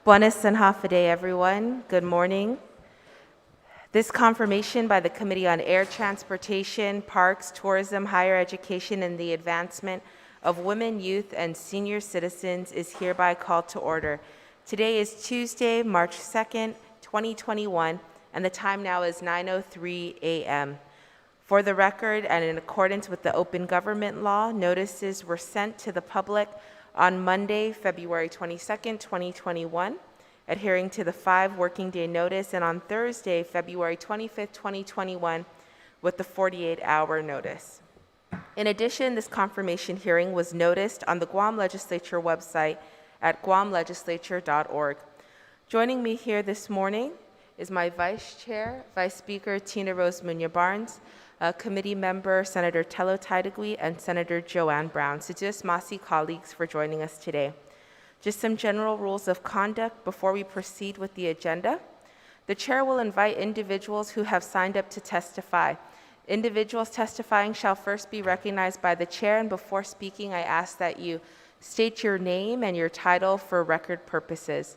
Buenas and half a day, everyone. Good morning. This confirmation by the Committee on Air Transportation, Parks, Tourism, Higher Education, and the Advancement of Women, Youth, and Senior Citizens is hereby called to order. Today is Tuesday, March 2nd, 2021, and the time now is 9:03 a.m. For the record, and in accordance with the Open Government Law, notices were sent to the public on Monday, February 22nd, 2021, adhering to the 5 working day notice, and on Thursday, February 25th, 2021, with the 48-hour notice. In addition, this confirmation hearing was noticed on the Guam Legislature website at guamlegislature.org. Joining me here this morning is my Vice Chair, Vice Speaker Tina Rose Munya-Barnes, Committee Member Senator Tello Taitagui, and Senator Joanne Brown. So just Masi colleagues for joining us today. Just some general rules of conduct before we proceed with the agenda. The chair will invite individuals who have signed up to testify. Individuals testifying shall first be recognized by the chair, and before speaking, I ask that you state your name and your title for record purposes.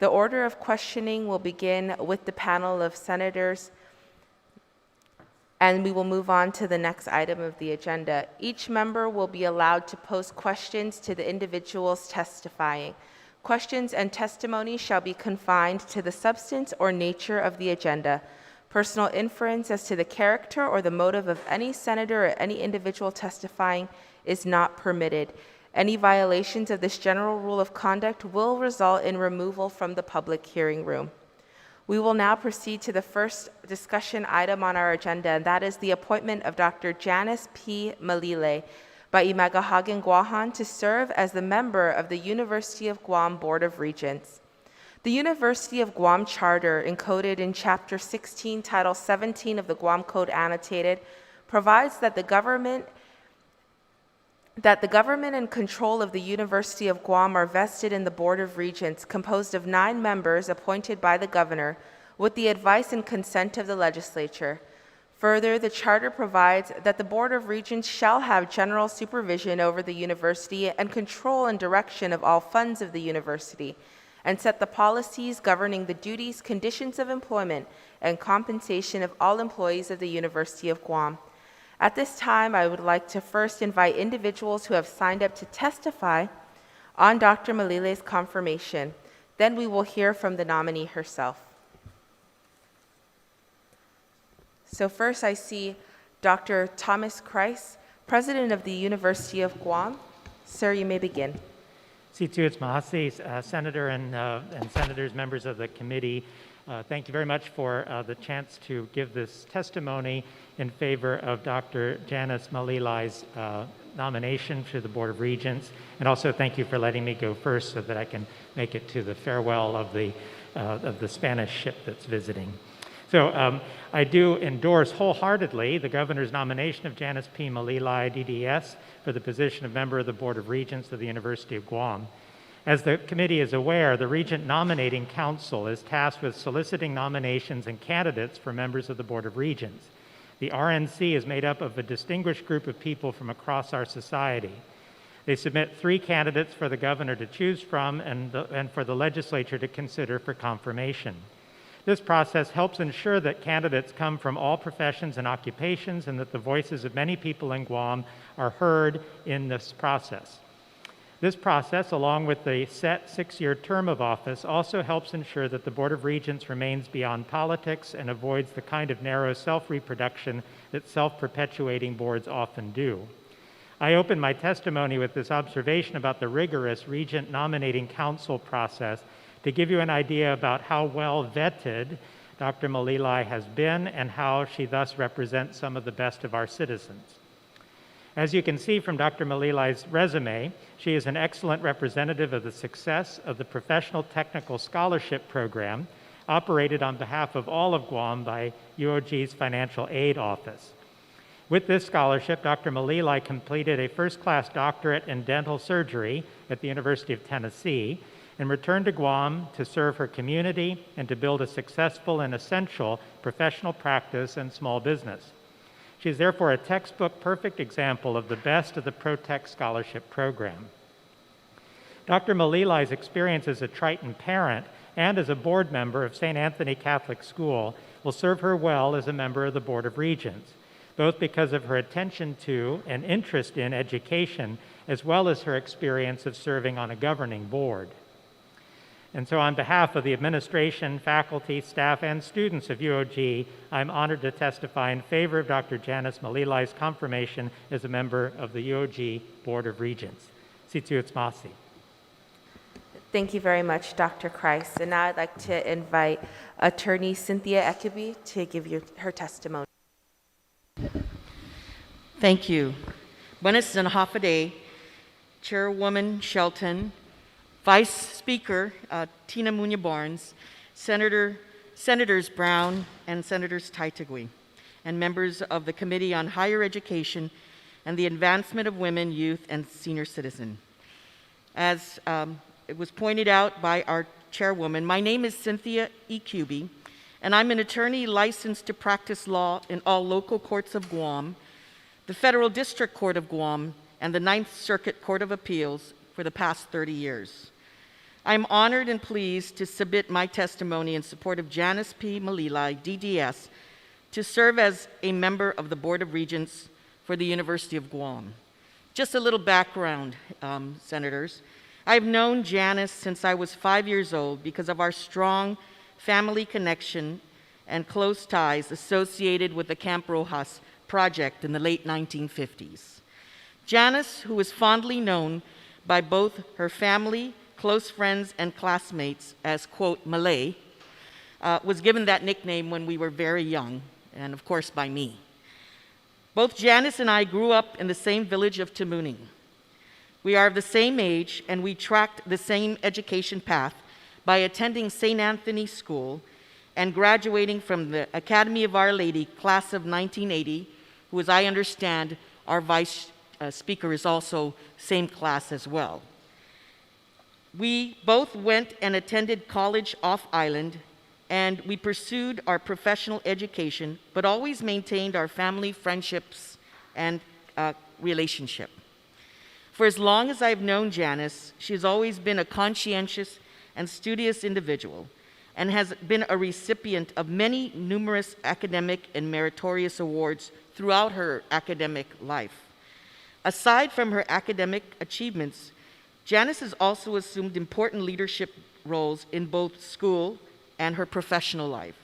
The order of questioning will begin with the panel of senators, and we will move on to the next item of the agenda. Each member will be allowed to pose questions to the individuals testifying. Questions and testimony shall be confined to the substance or nature of the agenda. Personal inference as to the character or the motive of any senator or any individual testifying is not permitted. Any violations of this general rule of conduct will result in removal from the public hearing room. We will now proceed to the first discussion item on our agenda, and that is the appointment of Dr. Janice P. Malilay by Imagahagan Guahan to serve as the member of the University of Guam Board of Regents. The University of Guam Charter, encoded in Chapter 16, Title 17 of the Guam Code Annotated, provides that the government and control of the University of Guam are vested in the Board of Regents, composed of 9 members appointed by the governor with the advice and consent of the legislature. Further, the charter provides that the Board of Regents shall have general supervision over the university and control and direction of all funds of the university, and set the policies governing the duties, conditions of employment, and compensation of all employees of the University of Guam. At this time, I would like to first invite individuals who have signed up to testify on Dr. Malilay's confirmation. Then we will hear from the nominee herself. So first I see Dr. Thomas Kreis, President of the University of Guam. Sir, you may begin. It's Mahasi, Senator and Senators, members of the committee. Thank you very much for the chance to give this testimony in favor of Dr. Janice Malilay's nomination to the Board of Regents. And also thank you for letting me go first so that I can make it to the farewell of the Spanish ship that's visiting. So I do endorse wholeheartedly the governor's nomination of Janice P. Malilay, DDS, for the position of member of the Board of Regents of the University of Guam. As the committee is aware, the Regent Nominating Council is tasked with soliciting nominations and candidates for members of the Board of Regents. The RNC is made up of a distinguished group of people from across our society. They submit 3 candidates for the governor to choose from and for the legislature to consider for confirmation. This process helps ensure that candidates come from all professions and occupations and that the voices of many people in Guam are heard in this process. This process, along with the set 6-year term of office, also helps ensure that the Board of Regents remains beyond politics and avoids the kind of narrow self-reproduction that self-perpetuating boards often do. I open my testimony with this observation about the rigorous Regent Nominating Council process to give you an idea about how well vetted Dr. Malilay has been and how she thus represents some of the best of our citizens. As you can see from Dr. Malilay's resume, she is an excellent representative of the success of the Professional Technical Scholarship Program operated on behalf of all of Guam by UOG's Financial Aid Office. With this scholarship, Dr. Malilay completed a first-class doctorate in dental surgery at the University of Tennessee and returned to Guam to serve her community and to build a successful and essential professional practice and small business. She is therefore a textbook perfect example of the best of the Pro-Tech Scholarship Program. Dr. Malilay's experience as a Triton parent and as a board member of St. Anthony Catholic School will serve her well as a member of the Board of Regents, both because of her attention to and interest in education, as well as her experience of serving on a governing board. And so on behalf of the administration, faculty, staff, and students of UOG, I'm honored to testify in favor of Dr. Janice Malilay's confirmation as a member of the UOG Board of Regents. Situats Masi. Thank you very much, Dr. Kreis. And now I'd like to invite Attorney Cynthia Ekubi to give her testimony. Thank you. Buenas and Hafade, Chairwoman Shelton, Vice Speaker Tina Muñoz-Barnes, Senators Brown and Senators Taitagui, and members of the Committee on Higher Education and the Advancement of Women, Youth, and Senior Citizen. As it was pointed out by our chairwoman, my name is Cynthia Ekubi, and I'm an attorney licensed to practice law in all local courts of Guam, the Federal District Court of Guam, and the Ninth Circuit Court of Appeals for the past 30 years. I'm honored and pleased to submit my testimony in support of Janice P. Malilay, DDS, to serve as a member of the Board of Regents for the University of Guam. Just a little background, Senators. I've known Janice since I was 5 years old because of our strong family connection and close ties associated with the Camp Rojas project in the late 1950s. Janice, who is fondly known by both her family, close friends, and classmates as, quote, Malay, was given that nickname when we were very young, and of course by me. Both Janice and I grew up in the same village of Tamuning. We are of the same age, and we tracked the same education path by attending St. Anthony School and graduating from the Academy of Our Lady, class of 1980, who, as I understand, our vice speaker is also same class as well. We both went and attended college off-island, and we pursued our professional education, but always maintained our family friendships and relationship. For as long as I've known Janice, she's always been a conscientious and studious individual and has been a recipient of many numerous academic and meritorious awards throughout her academic life. Aside from her academic achievements, Janice has also assumed important leadership roles in both school and her professional life.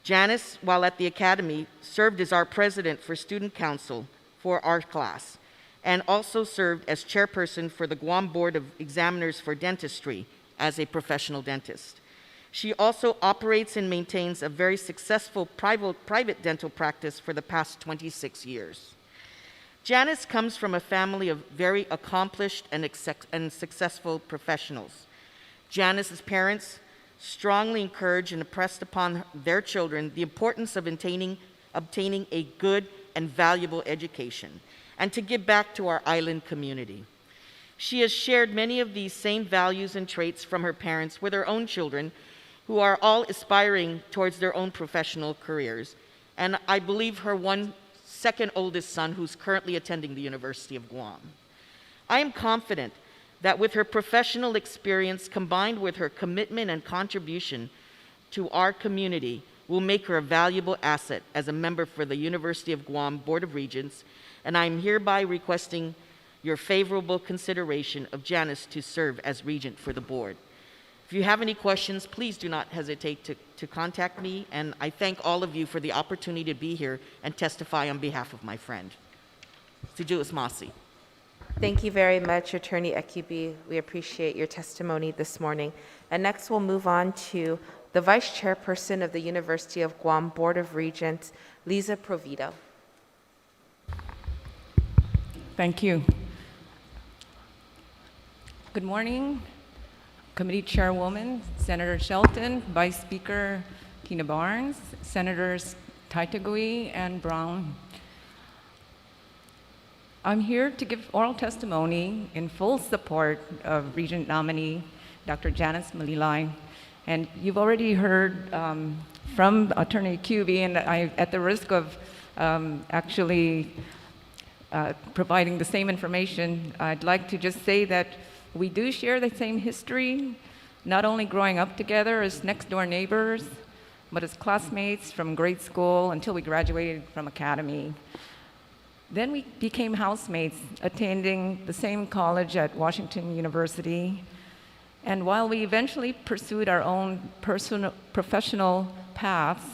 Janice, while at the Academy, served as our president for Student Council for our class, and also served as chairperson for the Guam Board of Examiners for Dentistry as a professional dentist. She also operates and maintains a very successful private dental practice for the past 26 years. Janice comes from a family of very accomplished and successful professionals. Janice's parents strongly encouraged and impressed upon their children the importance of obtaining a good and valuable education, and to give back to our island community. She has shared many of these same values and traits from her parents with her own children, who are all aspiring towards their own professional careers, and I believe her second oldest son, who's currently attending the University of Guam. I am confident that with her professional experience combined with her commitment and contribution to our community will make her a valuable asset as a member for the University of Guam Board of Regents, and I'm hereby requesting your favorable consideration of Janice to serve as regent for the board. If you have any questions, please do not hesitate to contact me, and I thank all of you for the opportunity to be here and testify on behalf of my friend. Situats Masi. Thank you very much, Attorney Ekubi. We appreciate your testimony this morning. And next we'll move on to the Vice Chairperson of the University of Guam Board of Regents, Liza Provito. Thank you. Good morning, Committee Chairwoman, Senator Shelton, Vice Speaker Tina Barnes, Senators Taitagui and Brown. I'm here to give oral testimony in full support of Regent nominee Dr. Janice Malilay. And you've already heard from Attorney Ekubi, and I, at the risk of actually providing the same information, I'd like to just say that We do share the same history, not only growing up together as next-door neighbors, but as classmates from grade school until we graduated from academy. Then we became housemates, attending the same college at Washington University. And while we eventually pursued our own professional paths,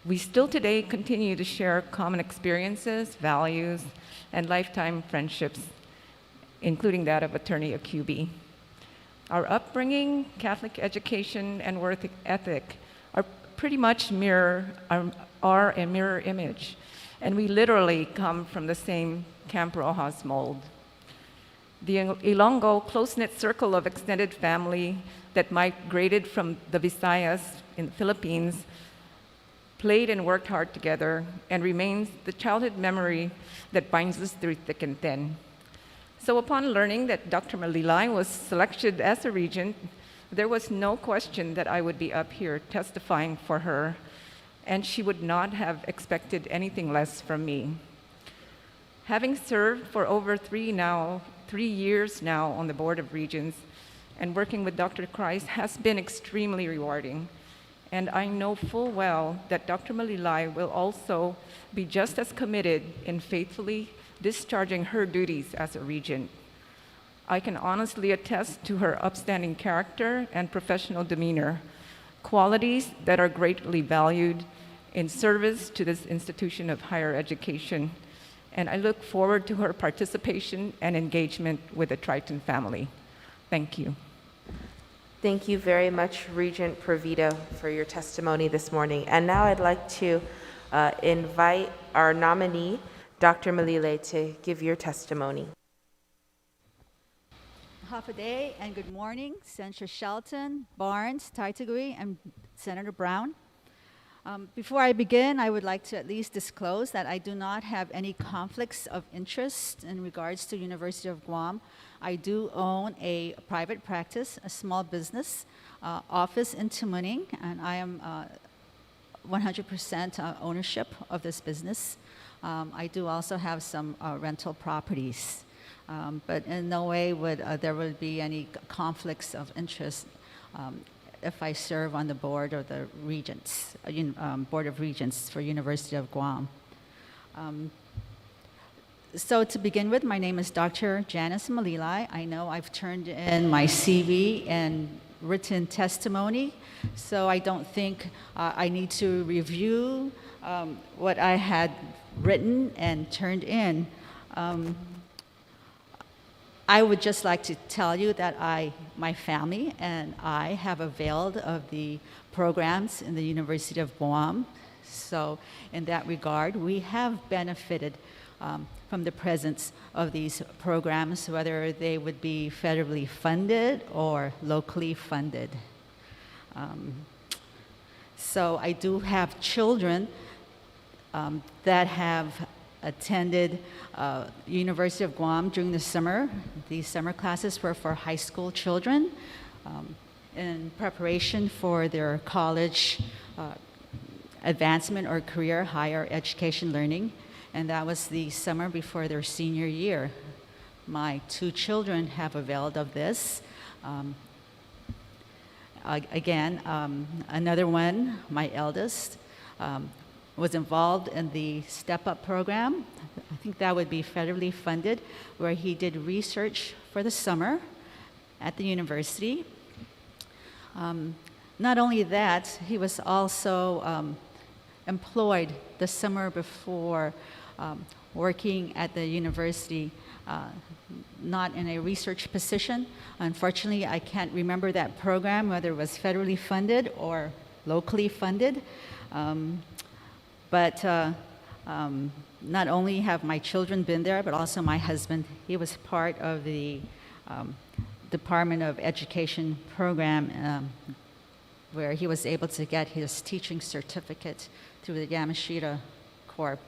we still today continue to share common experiences, values, and lifetime friendships, including that of Attorney Akubi. Our upbringing, Catholic education, and work ethic are pretty much are a mirror image, and we literally come from the same Camp Rojas mold. The Ilonggo close-knit circle of extended family that migrated from the Visayas in the Philippines played and worked hard together and remains the childhood memory that binds us through thick and thin. So upon learning that Dr. Malilay was selected as a regent, there was no question that I would be up here testifying for her, and she would not have expected anything less from me. Having served for over 3 years now on the Board of Regents, and working with Dr. Christ has been extremely rewarding. And I know full well that Dr. Malilay will also be just as committed in faithfully discharging her duties as a regent. I can honestly attest to her upstanding character and professional demeanor, qualities that are greatly valued in service to this institution of higher education. And I look forward to her participation and engagement with the Triton family. Thank you. Thank you very much, Regent Provito, for your testimony this morning. And now I'd like to invite our nominee, Dr. Malilay, to give your testimony. Hafaday and good morning, Senator Shelton, Barnes, Taitagui, and Senator Brown. Before I begin, I would like to at least disclose that I do not have any conflicts of interest in regards to University of Guam. I do own a private practice, a small business office in Tumuning, and I am 100% ownership of this business. I do also have some rental properties, but in no way would there would be any conflicts of interest if I serve on the board of the Regents, Board of Regents for University of Guam. So to begin with, my name is Dr. Janice Malilay. I know I've turned in my CV and written testimony, so I don't think I need to review what I had written and turned in. I would just like to tell you that my family and I have availed of the programs in the University of Guam. So in that regard, we have benefited from the presence of these programs, whether they would be federally funded or locally funded. So I do have children that have attended University of Guam during the summer. These summer classes were for high school children in preparation for their college advancement or career higher education learning. And that was the summer before their senior year. My 2 children have availed of this. Another one, my eldest, was involved in the Step Up program. I think that would be federally funded, where he did research for the summer at the university. Not only that, he was also employed the summer before working at the university, not in a research position. Unfortunately, I can't remember that program, whether it was federally funded or locally funded. But not only have my children been there, but also my husband. He was part of the Department of Education program where he was able to get his teaching certificate through the Yamashita Corp.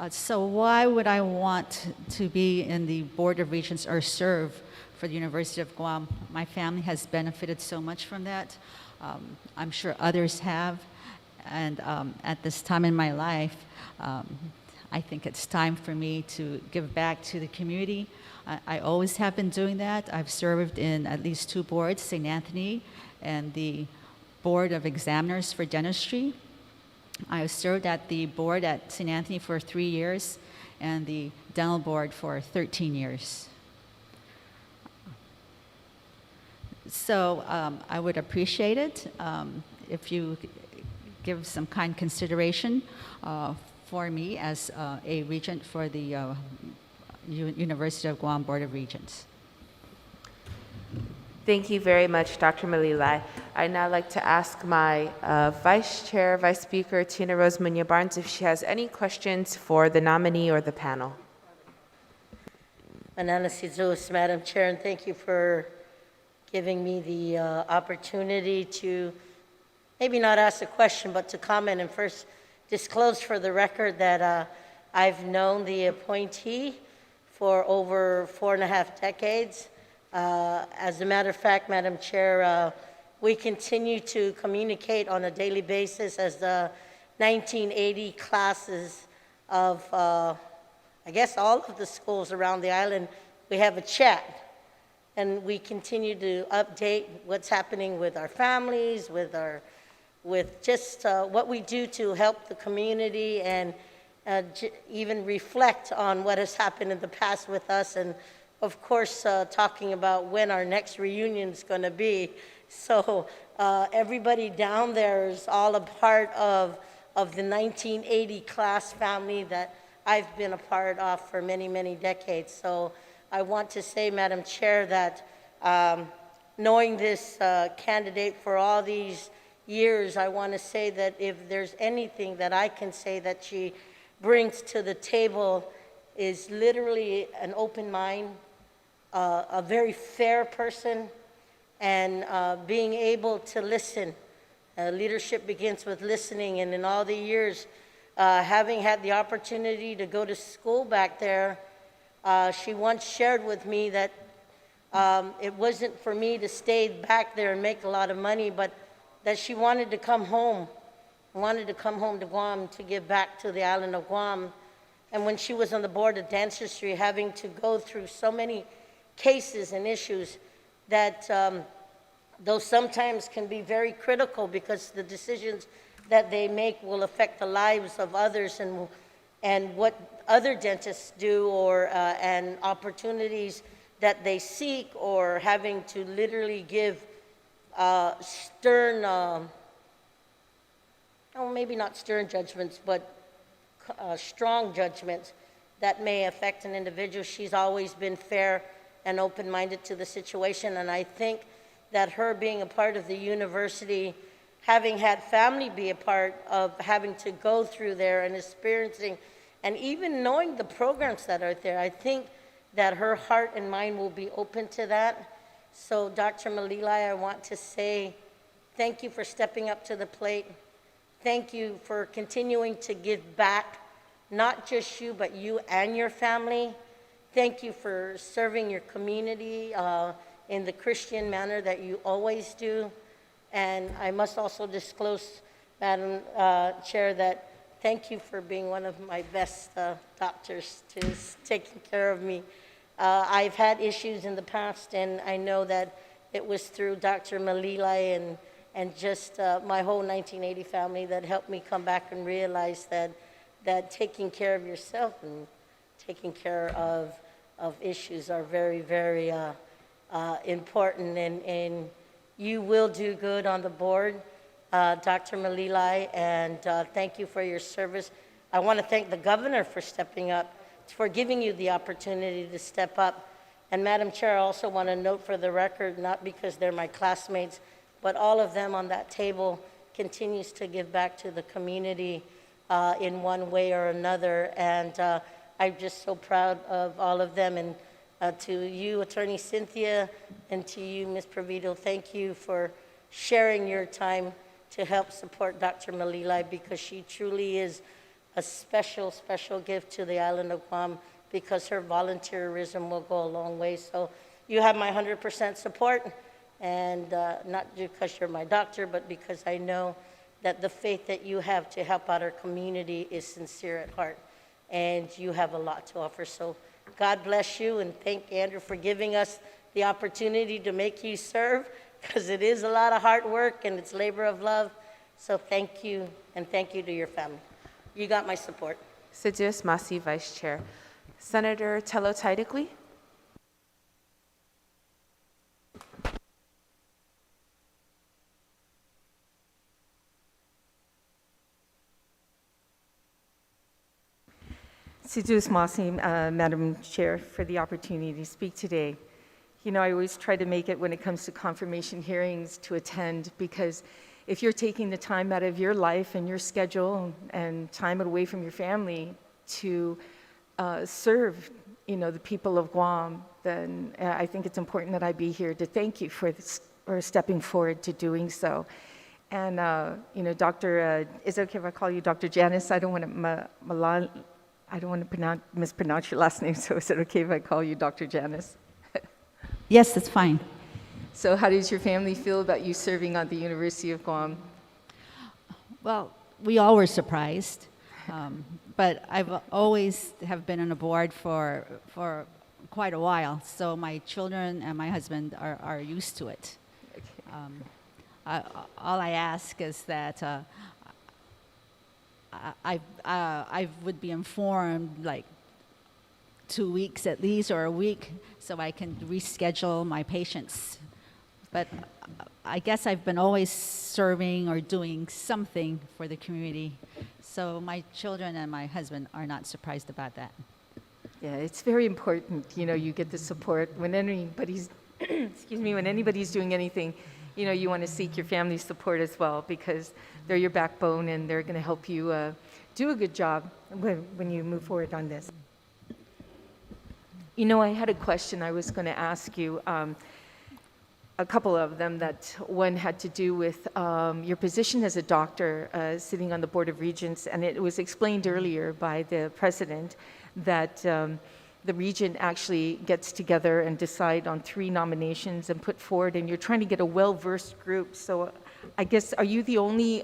So why would I want to be in the Board of Regents or serve for the University of Guam? My family has benefited so much from that. I'm sure others have. And at this time in my life, I think it's time for me to give back to the community. I always have been doing that. I've served in at least 2 boards, St. Anthony and the Board of Examiners for Dentistry. I served at the board at St. Anthony for 3 years and the dental board for 13 years. So I would appreciate it if you give some kind consideration for me as a regent for the University of Guam Board of Regents. Thank you very much, Dr. Malilay. I'd now like to ask my Vice Chair, Vice Speaker, Tina Rose Munoz-Barnes, if she has any questions for the nominee or the panel. Mananasizus, Madam Chair, and thank you for giving me the opportunity to maybe not ask a question, but to comment and first disclose for the record that I've known the appointee for over 4.5 decades. As a matter of fact, Madam Chair, we continue to communicate on a daily basis as the 1980 classes of, I guess, all of the schools around the island. We have a chat, and we continue to update what's happening with our families, with just what we do to help the community, and even reflect on what has happened in the past with us, and of course, talking about when our next reunion is going to be. So everybody down there is all a part of the 1980 class family that I've been a part of for many, many decades. So I want to say, Madam Chair, that knowing this candidate for all these years, I want to say that if there's anything that I can say that she brings to the table is literally an open mind, a very fair person, and being able to listen. Leadership begins with listening, and in all the years, having had the opportunity to go to school back there, she once shared with me that it wasn't for me to stay back there and make a lot of money, but that she wanted to come home, to Guam to give back to the island of Guam. And when she was on the board of dentistry, having to go through so many cases and issues that though sometimes can be very critical because the decisions that they make will affect the lives of others and what other dentists do, or and opportunities that they seek, or having to literally give stern, maybe not stern judgments, but strong judgments that may affect an individual. She's always been fair and open-minded to the situation, and I think that her being a part of the university, having had family be a part of having to go through there and experiencing, and even knowing the programs that are there, I think that her heart and mind will be open to that. So Dr. Malilay, I want to say thank you for stepping up to the plate. Thank you for continuing to give back, not just you, but you and your family. Thank you for serving your community in the Christian manner that you always do. And I must also disclose, Madam Chair, that thank you for being one of my best doctors to taking care of me. I've had issues in the past, and I know that it was through Dr. Malilay and just my whole 1980 family that helped me come back and realize that taking care of yourself and taking care of issues are very, very important, and you will do good on the board, Dr. Malilay, and thank you for your service. I want to thank the governor for stepping up, for giving you the opportunity to step up. And Madam Chair, I also want to note for the record, not because they're my classmates, but all of them on that table continues to give back to the community in one way or another, and I'm just so proud of all of them. And to you, Attorney Cynthia, and to you, Ms. Provito, thank you for sharing your time to help support Dr. Malilay, because she truly is a special, special gift to the island of Guam, because her volunteerism will go a long way. So you have my 100% support, and not because you're my doctor, but because I know that the faith that you have to help out our community is sincere at heart. and you have a lot to offer. So God bless you, and thank Andrew for giving us the opportunity to make you serve, because it is a lot of hard work and it's labor of love. So thank you, and thank you to your family. You got my support. Sidious Masi, Vice Chair. Senator Tello Taitigui. Sidus Masi, Madam Chair, for the opportunity to speak today. You know, I always try to make it when it comes to confirmation hearings to attend, because if you're taking the time out of your life and your schedule and time away from your family to serve, you know, the people of Guam, then I think it's important that I be here to thank you for this, for stepping forward to doing so. And, you know, is it okay if I call you Dr. Janice? I don't want to mispronounce your last name, so is it okay if I call you Dr. Janice? Yes, that's fine. So how does your family feel about you serving on the University of Guam? Well, we all were surprised, but I've always have been on the board for quite a while, so my children and my husband are used to it. All I ask is that I would be informed like 2 weeks at least, or a week, so I can reschedule my patients. But I guess I've been always serving or doing something for the community, so my children and my husband are not surprised about that. Yeah, it's very important, you know, you get the support when anybody's, excuse me, when anybody's doing anything, you know, you want to seek your family's support as well, because they're your backbone and they're going to help you do a good job when you move forward on this. You know, I had a question I was going to ask you, a couple of them. That one had to do with your position as a doctor sitting on the Board of Regents, and it was explained earlier by the president that the regent actually gets together and decide on 3 nominations and put forward, and you're trying to get a well-versed group. So I guess, are you the only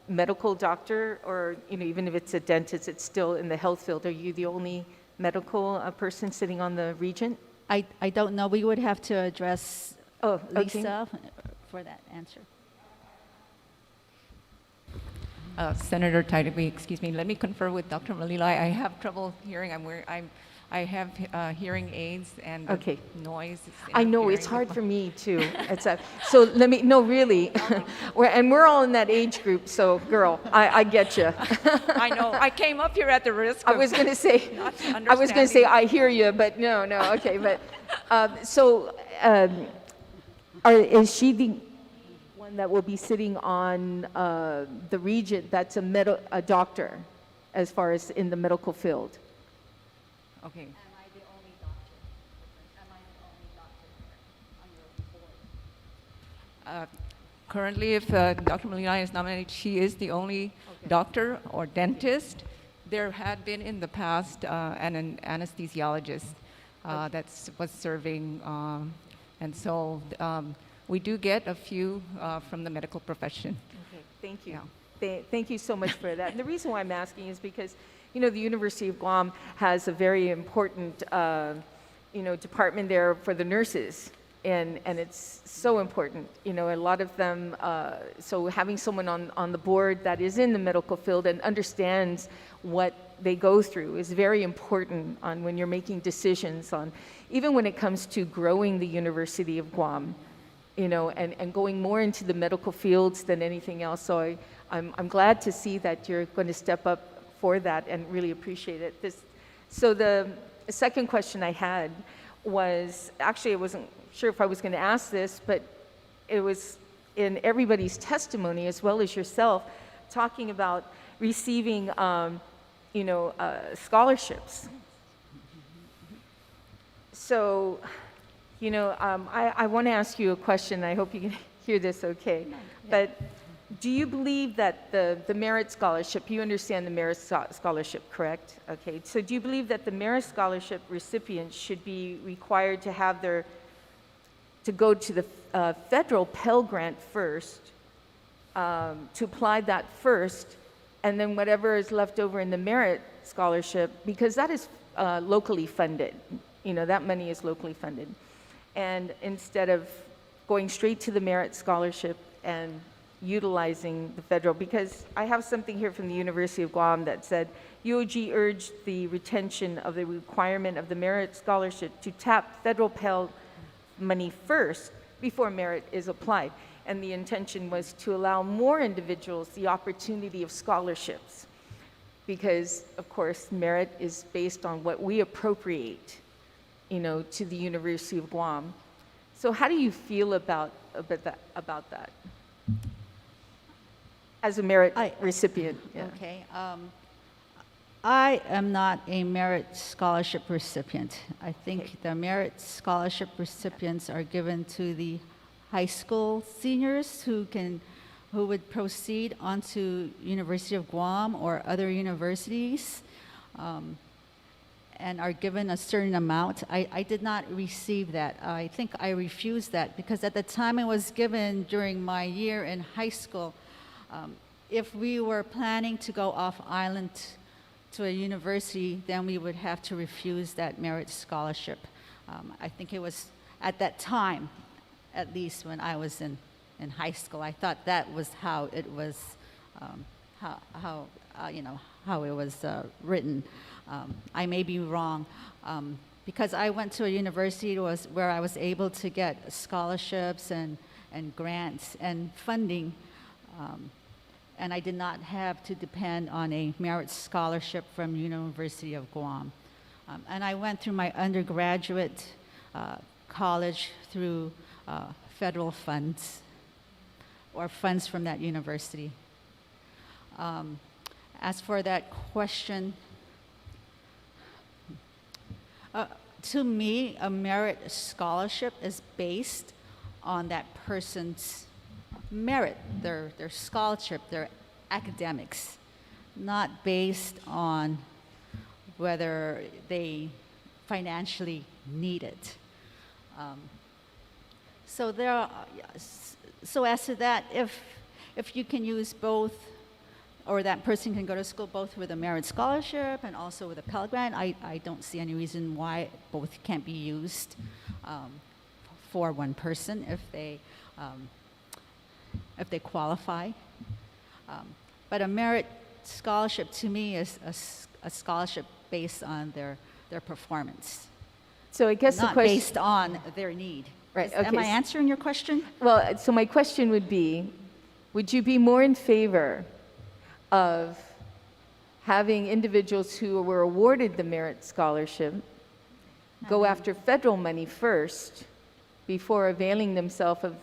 medical doctor, or, you know, even if it's a dentist, it's still in the health field, are you the only medical person sitting on the regent? I don't know. We would have to address Lisa Okay. for that answer. Senator Taitigui, excuse me, let me confer with Dr. Malilay. I have trouble hearing. I have hearing aids, and Okay. noise. is I know, it's interfering hard with for me too. So let me, no, really. We're all in that age group, so girl, I get you. I know. I came up here at the risk I of was going to say, not I was going to say, understanding. I hear you, but no, okay. But is she the one that will be sitting on the regent that's a doctor, as far as in the medical field? Okay. Am I the only doctor? Am I the only doctor on your board? Currently, if Dr. Malilay is nominated, she is the only doctor or dentist. There had been in the past an anesthesiologist that was serving, and so we do get a few from the medical profession. Okay, thank you. Yeah. Thank you so much for that. And the reason why I'm asking is because, you know, the University of Guam has a very important, you know, department there for the nurses, and it's so important. You know, a lot of them, so having someone on the board that is in the medical field and understands what they go through is very important on when you're making decisions on, even when it comes to growing the University of Guam, you know, and going more into the medical fields than anything else. So I'm glad to see that you're going to step up for that, and really appreciate it. So the second question I had was, actually I wasn't sure if I was going to ask this, but it was in everybody's testimony as well as yourself, talking about receiving, you know, scholarships. So, you know, I want to ask you a question. I hope you can hear this okay. But do you believe that the merit scholarship, you understand the merit scholarship, correct? Okay, so do you believe that the merit scholarship recipients should be required to have to go to the federal Pell Grant first, to apply that first, and then whatever is left over in the merit scholarship, because that is locally funded. That money is locally funded. And instead of going straight to the merit scholarship and utilizing the federal, because I have something here from the University of Guam that said, UOG urged the retention of the requirement of the merit scholarship to tap federal Pell money first before merit is applied. And the intention was to allow more individuals the opportunity of scholarships, because of course merit is based on what we appropriate, to the University of Guam. So how do you feel about that as a merit recipient? Yeah. Okay. I am not a merit scholarship recipient. I think the merit scholarship recipients are given to the high school seniors who would proceed onto University of Guam or other universities, and are given a certain amount. I did not receive that. I think I refused that because at the time it was given during my year in high school, if we were planning to go off island to a university, then we would have to refuse that merit scholarship. I think it was at that time, at least when I was in high school, I thought that was how it was, how it was written. I may be wrong, because I went to a university where I was able to get scholarships and grants and funding, and I did not have to depend on a merit scholarship from University of Guam. And I went through my undergraduate college through federal funds or funds from that university. As for that question, to me, a merit scholarship is based on that person's merit, their scholarship, their academics, not based on whether they financially need it. So as to that, if you can use both, or that person can go to school both with a merit scholarship and also with a Pell Grant, I don't see any reason why both can't be used for one person if they qualify. But a merit scholarship to me is a scholarship based on their performance, So I guess the not question, based on their need. Right, Am okay. I answering your question? well, so my question would be, would you be more in favor of having individuals who were awarded the merit scholarship go after federal money first before availing themselves of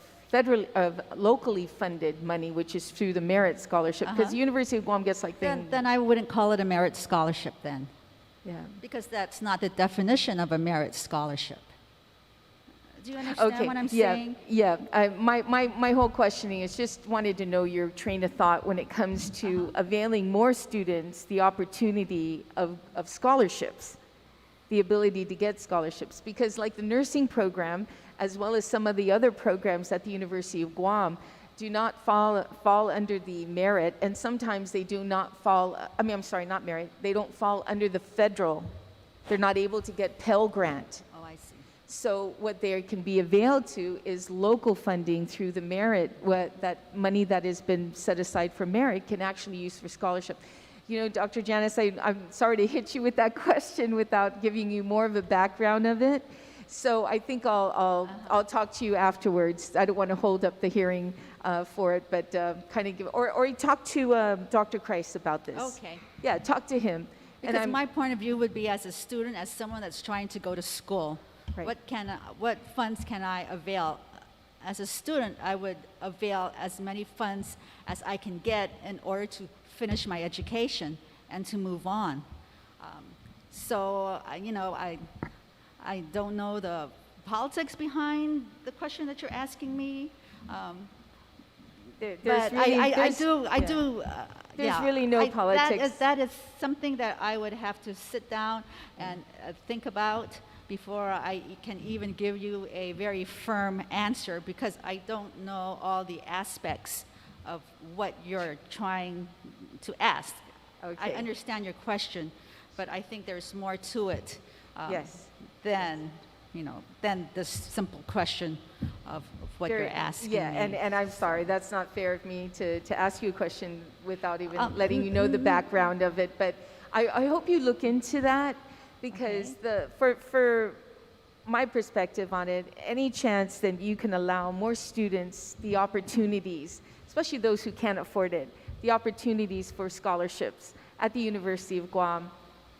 locally funded money, which is through the merit scholarship? Because the University of Guam gets like Then I wouldn't call it a merit scholarship then, yeah. because that's not the definition of a merit scholarship. Do you understand what I'm saying? Yeah. My whole questioning is just wanted to know your train of thought when it comes to availing more students the opportunity of scholarships, the ability to get scholarships. Because like the nursing program, as well as some of the other programs at the University of Guam, do not fall under the merit, and sometimes they do not fall, not merit, they don't fall under the federal. They're not able to get Pell Grant. Oh, I see. So what they can be availed to is local funding through the merit, that money that has been set aside for merit can actually use for scholarship. Dr. Janice, I'm sorry to hit you with that question without giving you more of a background of it. So I think I'll talk to you afterwards. I don't want to hold up the hearing for it, but kind of give, or talk to Dr. Kreis about this. Okay. Yeah, talk to him. Because my point of view would be as a student, as someone that's trying to go to school, Right. what funds can I avail? As a student, I would avail as many funds as I can get in order to finish my education and to move on. I don't know the politics behind the question that you're asking me. But There's really no politics. That is something that I would have to sit down and think about before I can even give you a very firm answer, because I don't know all the aspects of what you're trying to ask. I Okay. understand your question, but I think there's more to it Yes. than the simple question of what you're asking Yeah, me. and I'm sorry, that's not fair of me to ask you a question without even letting you know the background of it. But I hope you look into that, because for my perspective on it, any chance that you can allow more students the opportunities, especially those who can't afford it, the opportunities for scholarships at the University of Guam,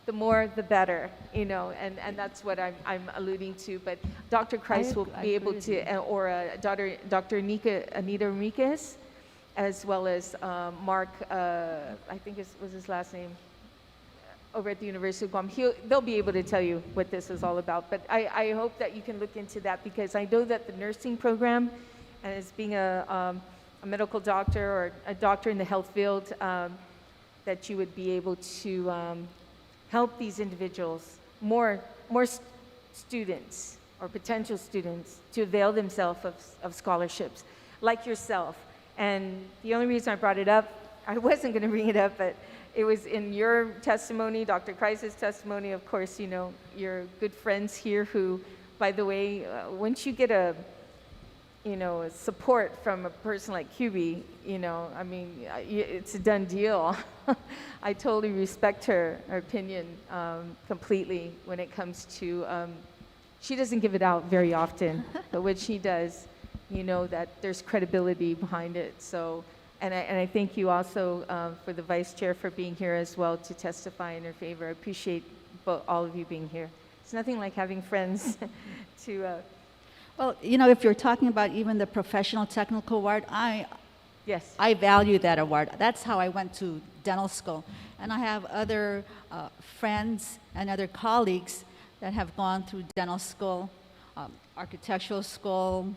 the more the better, you know, and that's what I'm alluding to. But Dr. Christ will I be able agree with to, or Dr. Anita Enriquez, as well as Mark, I think was his last name, over at the University of Guam. They'll be able to tell you what this is all about. But I hope that you can look into that, because I know that the nursing program, and as being a medical doctor or a doctor in the health field, that you would be able to help these individuals, more students or potential students, to avail themselves of scholarships like yourself. And the only reason I brought it up, I wasn't going to bring it up, but it was in your testimony, Dr. Kreis's testimony. Of course, you know, your good friends here who, by the way, once you get a support from a person like QB, you know, I mean, it's a done deal. I totally respect her opinion completely when it comes to, she doesn't give it out very often, but when she does, you know that there's credibility behind it. So, and I thank you also for the vice chair for being here as well to testify in her favor. I appreciate all of you being here. It's nothing like having friends to, Well, you know, if you're talking about even the professional technical award, yes. I value that award. That's how I went to dental school. And I have other friends and other colleagues that have gone through dental school, architectural school,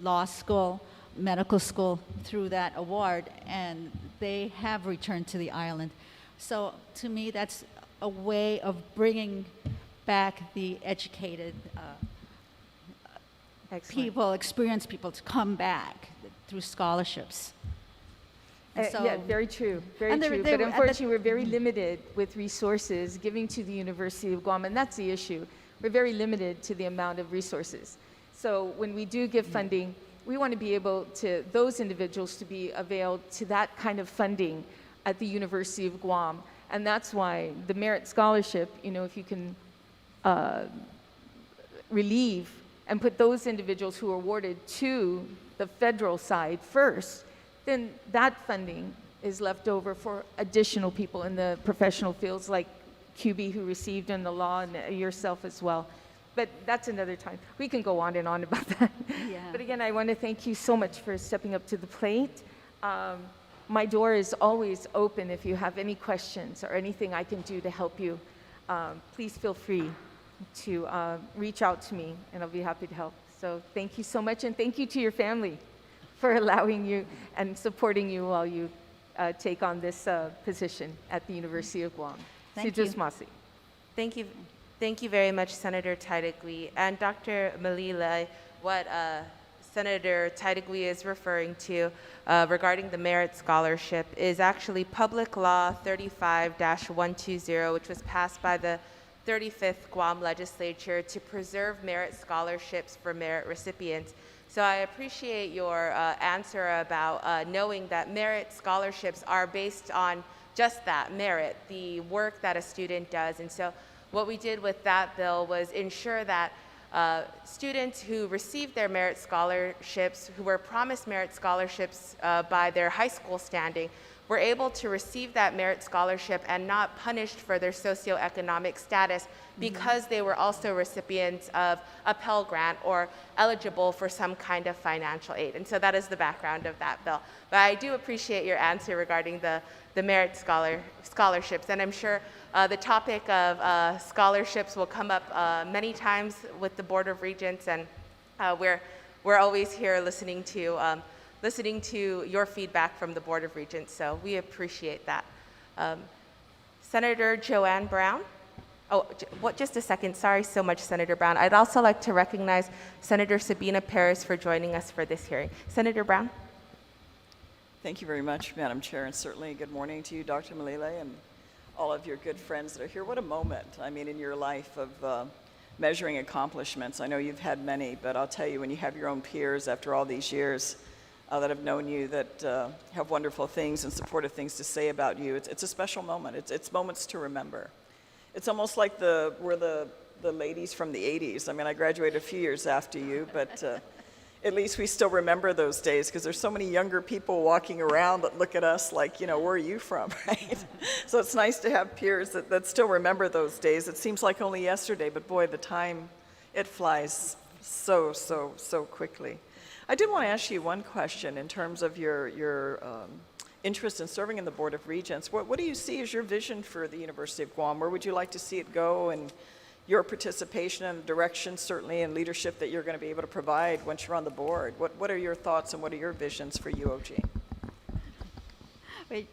law school, medical school through that award, and they have returned to the island. So to me, that's a way of bringing back the educated Excellent. people, experienced people to come back through scholarships. And Yeah, very true, very and they were- true. they But were at the- unfortunately, we're very limited with resources giving to the University of Guam, and that's the issue. We're very limited to the amount of resources. So when we do give funding, we want to be able to, those individuals to be availed to that kind of funding at the University of Guam. And that's why the merit scholarship, you know, if you can relieve and put those individuals who are awarded to the federal side first, then that funding is left over for additional people in the professional fields like QB who received in the law, and yourself as well. But that's another time. We can go on and on about that. Yeah. But again, I want to thank you so much for stepping up to the plate. My door is always open if you have any questions or anything I can do to help you. Please feel free to reach out to me, and I'll be happy to help. So thank you so much, and thank you to your family for allowing you and supporting you while you take on this position at the University of Guam. Thank you. Sujusmasi. Thank you. Thank you very much, Senator Taitigui. And Dr. Malilay, what Senator Taitigui is referring to regarding the merit scholarship is actually Public Law 35-120, which was passed by the 35th Guam Legislature to preserve merit scholarships for merit recipients. So I appreciate your answer about knowing that merit scholarships are based on just that, merit, the work that a student does. And so what we did with that bill was ensure that students who received their merit scholarships, who were promised merit scholarships by their high school standing, were able to receive that merit scholarship and not punished for their socioeconomic status because they were also recipients of a Pell Grant or eligible for some kind of financial aid. And so that is the background of that bill. But I do appreciate your answer regarding the merit scholarships. And I'm sure the topic of scholarships will come up many times with the Board of Regents, and we're always here listening to your feedback from the Board of Regents, so we appreciate that. Senator Joanne Brown. Oh, just a second. Sorry so much, Senator Brown. I'd also like to recognize Senator Sabina Perez for joining us for this hearing. Senator Brown. Thank you very much, Madam Chair, and certainly good morning to you, Dr. Malilay, and all of your good friends that are here. What a moment, I mean, in your life of measuring accomplishments. I know you've had many, but I'll tell you, when you have your own peers after all these years that have known you, that have wonderful things and supportive things to say about you, it's a special moment. It's moments to remember. It's almost like we're the ladies from the 80s. I mean, I graduated a few years after you, but at least we still remember those days, because there's so many younger people walking around that look at us like, where are you from, right? So it's nice to have peers that still remember those days. It seems like only yesterday, but boy, the time, it flies so quickly. I did want to ask you one question in terms of your interest in serving in the Board of Regents. What do you see as your vision for the University of Guam? Where would you like to see it go, and your participation and direction, certainly, and leadership that you're going to be able to provide once you're on the board? What are your thoughts and what are your visions for UOG? Wait,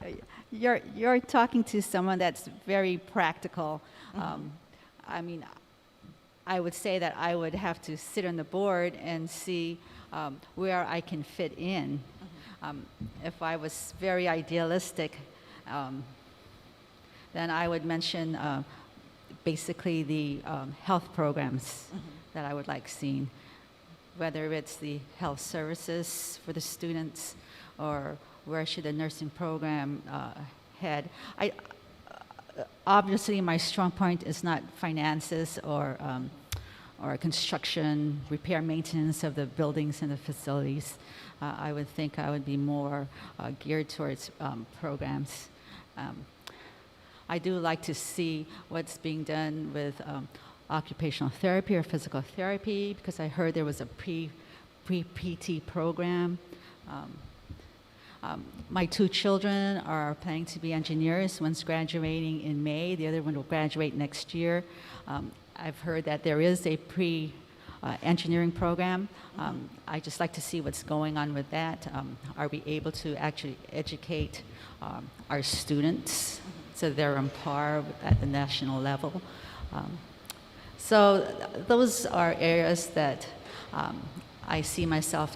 you're talking to someone that's very practical. I mean, I would say that I would have to sit on the board and see where I can fit in. If I was very idealistic, then I would mention basically the health programs that I would like seen, whether it's the health services for the students or where should the nursing program head. Obviously, my strong point is not finances or construction, repair, maintenance of the buildings and the facilities. I would think I would be more geared towards programs. I do like to see what's being done with occupational therapy or physical therapy, because I heard there was a pre-PT program. My two children are planning to be engineers. One's graduating in May, the other one will graduate next year. I've heard that there is a engineering program. I just like to see what's going on with that. Are we able to actually educate our students so they're on par at the national level? So those are areas that I see myself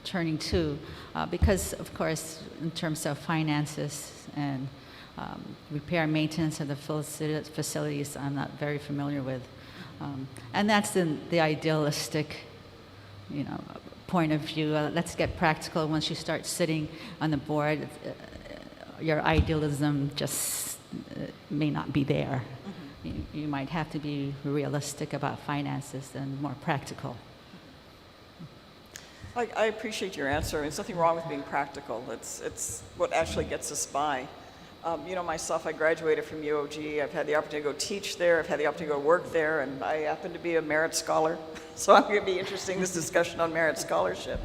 turning to, because of course, in terms of finances and repair and maintenance of the facilities, I'm not very familiar with. And that's the idealistic, point of view. Let's get practical. Once you start sitting on the board, your idealism just may not be there. You might have to be realistic about finances and more practical. I appreciate your answer. There's nothing wrong with being practical. It's what actually gets us by. Myself, I graduated from UOG. I've had the opportunity to go teach there. I've had the opportunity to go work there, and I happen to be a merit scholar. So I'm going to be interesting, this discussion on merit scholarship.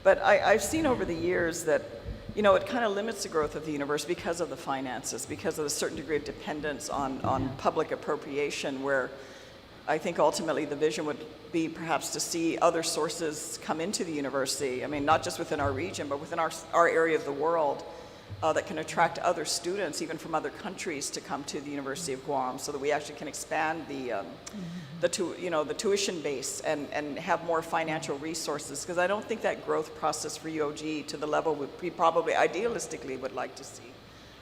But I've seen over the years that, it kind of limits the growth of the university because of the finances, because of a certain degree of dependence on public appropriation, where I think ultimately the vision would be perhaps to see other sources come into the university. I mean, not just within our region, but within our area of the world, that can attract other students, even from other countries, to come to the University of Guam, so that we actually can expand the tuition base and have more financial resources. Because I don't think that growth process for UOG to the level we probably idealistically would like to see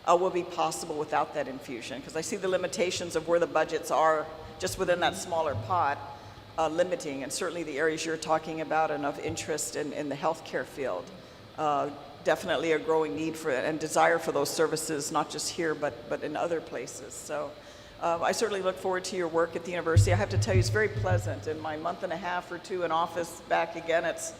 will be possible without that infusion. Because I see the limitations of where the budgets are just within that smaller pot, limiting, and certainly the areas you're talking about and of interest in the healthcare field. Definitely a growing need for and desire for those services, not just here, but in other places. So I certainly look forward to your work at the university. I have to tell you, it's very pleasant. In my month and a half or two in office back again, it's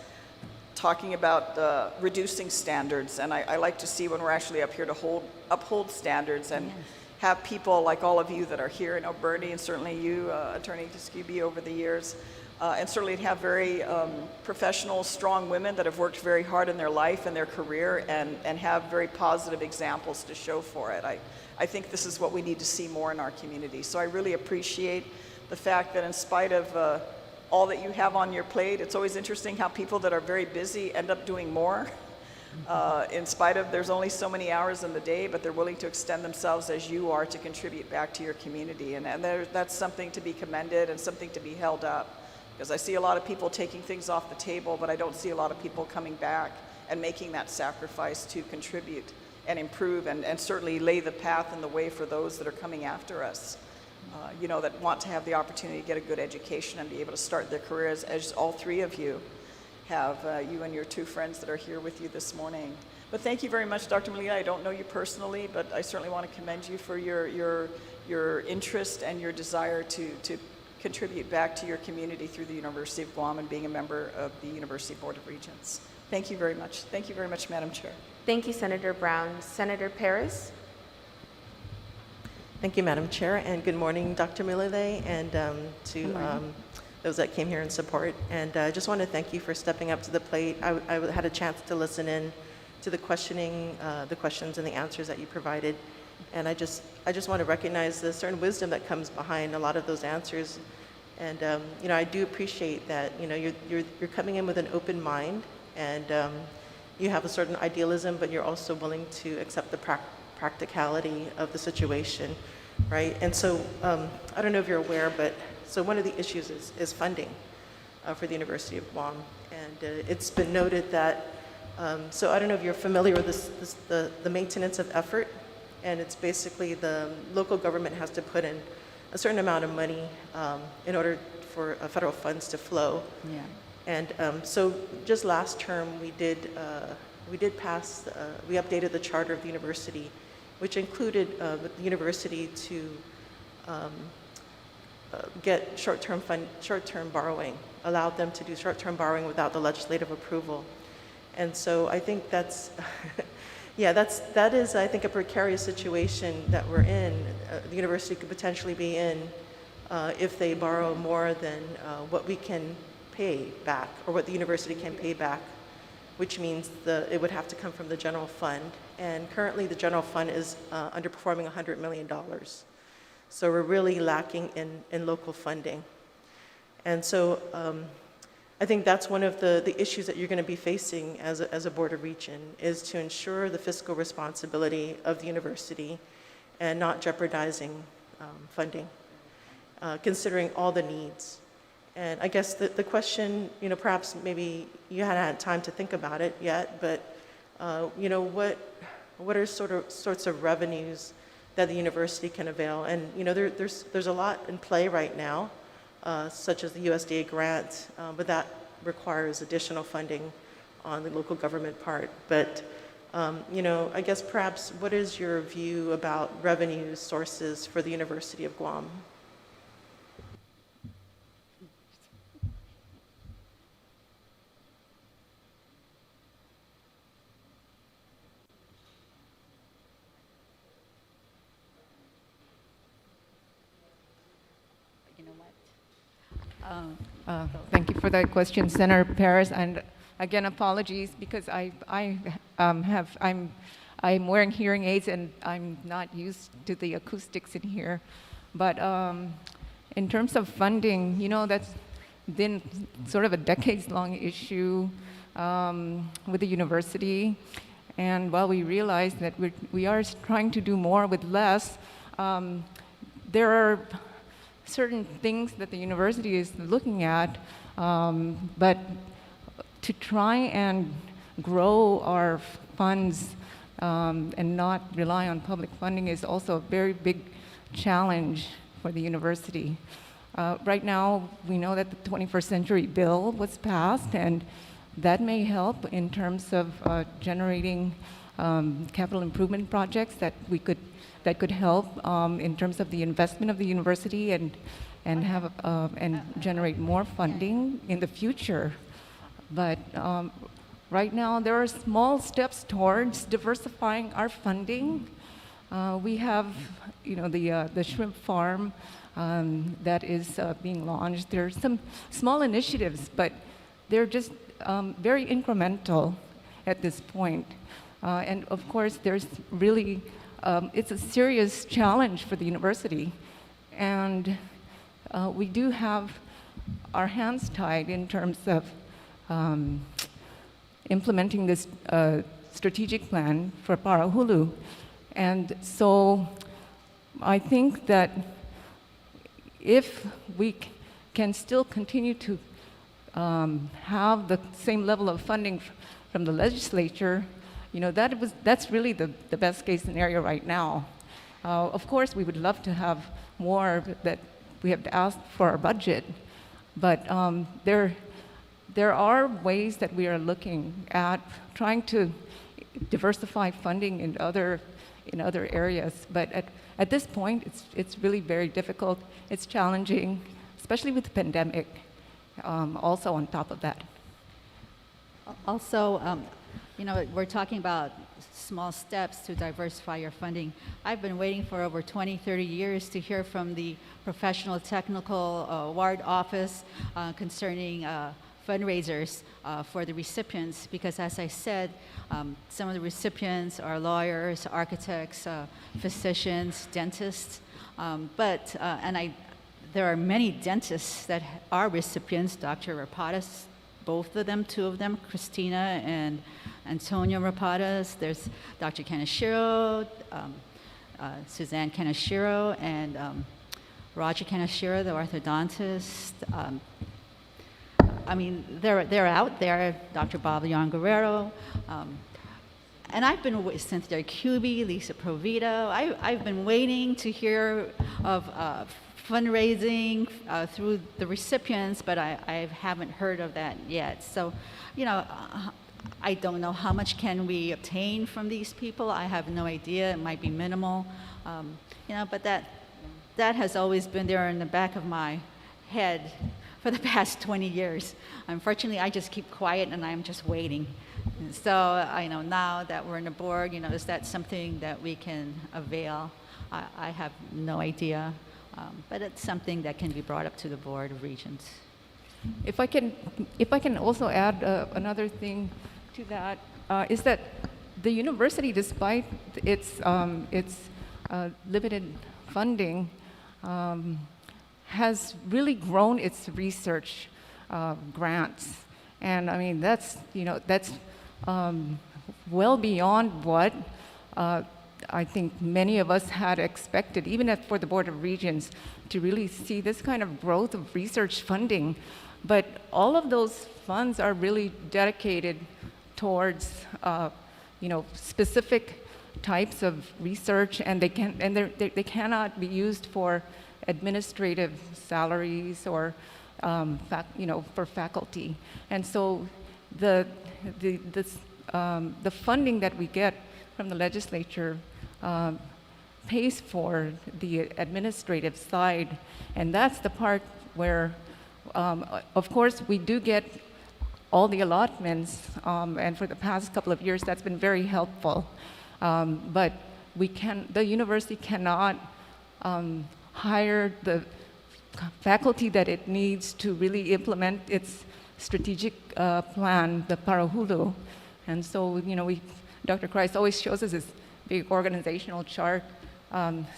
talking about reducing standards. And I like to see when we're actually up here to uphold standards and have people like all of you that are here. I know Bernie and certainly you, Attorney Tuskegee, over the years. And certainly to have very professional, strong women that have worked very hard in their life and their career and have very positive examples to show for it. I think this is what we need to see more in our community. So I really appreciate the fact that in spite of all that you have on your plate, it's always interesting how people that are very busy end up doing more. In spite of there's only so many hours in the day, but they're willing to extend themselves as you are to contribute back to your community. And that's something to be commended and something to be held up. Because I see a lot of people taking things off the table, but I don't see a lot of people coming back and making that sacrifice to contribute and improve and certainly lay the path and the way for those that are coming after us, that want to have the opportunity to get a good education and be able to start their careers, as all three of you have, you and your two friends that are here with you this morning. But thank you very much, Dr. Malilay. I don't know you personally, but I certainly want to commend you for your interest and your desire to contribute back to your community through the University of Guam and being a member of the University Board of Regents. Thank you very much. Thank you very much, Madam Chair. Thank you, Senator Brown. Senator Paris? Thank you, Madam Chair, and good morning, Dr. Malilay, and to those that came here in support. And I just want to thank you for stepping up to the plate. I had a chance to listen in to the questioning, the questions and the answers that you provided. And I just want to recognize the certain wisdom that comes behind a lot of those answers. And I do appreciate that you're coming in with an open mind, and you have a certain idealism, but you're also willing to accept the practicality of the situation, right? And so I don't know if you're aware, but so one of the issues is funding for the University of Guam, and it's been noted that. So I don't know if you're familiar with the maintenance of effort. And it's basically the local government has to put in a certain amount of money in order for federal funds to flow. Yeah. And so just last term, we updated the charter of the university, which included the university to get short-term borrowing, allowed them to do short-term borrowing without the legislative approval. And so I think that's yeah, that is, I think, a precarious situation that we're in. The university could potentially be in if they borrow more than what we can pay back, or what the university can pay back, which means it would have to come from the general fund. And currently, the general fund is underperforming $100 million. So we're really lacking in local funding. And so I think that's one of the issues that you're going to be facing as a Board of Regent, is to ensure the fiscal responsibility of the university and not jeopardizing funding, considering all the needs. And I guess the question, perhaps maybe you hadn't had time to think about it yet, but what are sorts of revenues that the university can avail? And there's a lot in play right now. Such as the USDA grant, but that requires additional funding on the local government part. But, I guess perhaps what is your view about revenue sources for the University of Guam? You know what? Thank you for that question, Senator Paris. And again, apologies because I'm wearing hearing aids and I'm not used to the acoustics in here. But in terms of funding, that's been sort of a decades-long issue with the university. And while we realize that we are trying to do more with less, there are certain things that the university is looking at, but to try and grow our funds and not rely on public funding is also a very big challenge for the university. Right now, we know that the 21st Century Bill was passed, and that may help in terms of generating capital improvement projects that could help in terms of the investment of the university and generate more funding in the future. But right now, there are small steps towards diversifying our funding. We have, the shrimp farm that is being launched. There are some small initiatives, but they're just very incremental at this point. And of course, there's really it's a serious challenge for the university, and we do have our hands tied in terms of implementing this strategic plan for Parahulu. And so I think that if we can still continue to have the same level of funding from the legislature That's really the best case scenario right now. Of course, we would love to have more that we have to ask for our budget, but there are ways that we are looking at trying to diversify funding in other areas. But at this point, it's really very difficult. It's challenging, especially with the pandemic. Also on top of that. Also, we're talking about small steps to diversify your funding. I've been waiting for over 20, 30 years to hear from the professional technical award office concerning fundraisers for the recipients, because as I said, some of the recipients are lawyers, architects, physicians, dentists, there are many dentists that are recipients. Dr. Rapadas, both of them, two of them, Christina and Antonio Rapadas. There's Dr. Kaneshiro, Suzanne Kaneshiro, and Roger Kaneshiro, the orthodontist. They're out there, Dr. Bob Leon Guerrero. And I've been with Cynthia Cuby, Lisa Provito. I've been waiting to hear of fundraising through the recipients, but I haven't heard of that yet. So, I don't know how much can we obtain from these people. I have no idea. It might be minimal, but that has always been there in the back of my head for the past 20 years. Unfortunately, I just keep quiet and I'm just waiting. And so I know now that we're in the board, is that something that we can avail? I have no idea. But it's something that can be brought up to the Board of Regents. If I can also add another thing to that, is that the university, despite its limited funding, has really grown its research grants, and that's well beyond what I think many of us had expected, even for the Board of Regents, to really see this kind of growth of research funding. But all of those funds are really dedicated towards, specific types of research, and they cannot be used for administrative salaries or, for faculty. And so the funding that we get from the legislature pays for the administrative side, and that's the part where, of course, we do get all the allotments, and for the past couple of years, that's been very helpful. But the university cannot hire the faculty that it needs to really implement its strategic plan, the Parahulu. And so, Dr. Christ always shows us this big organizational chart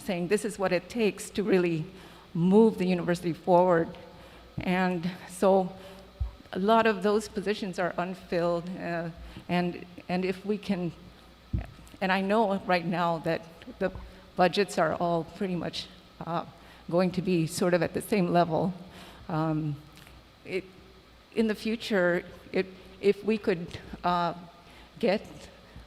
saying this is what it takes to really move the university forward. And so a lot of those positions are unfilled, and if we can, and I know right now that the budgets are all pretty much going to be sort of at the same level. In the future, if we could get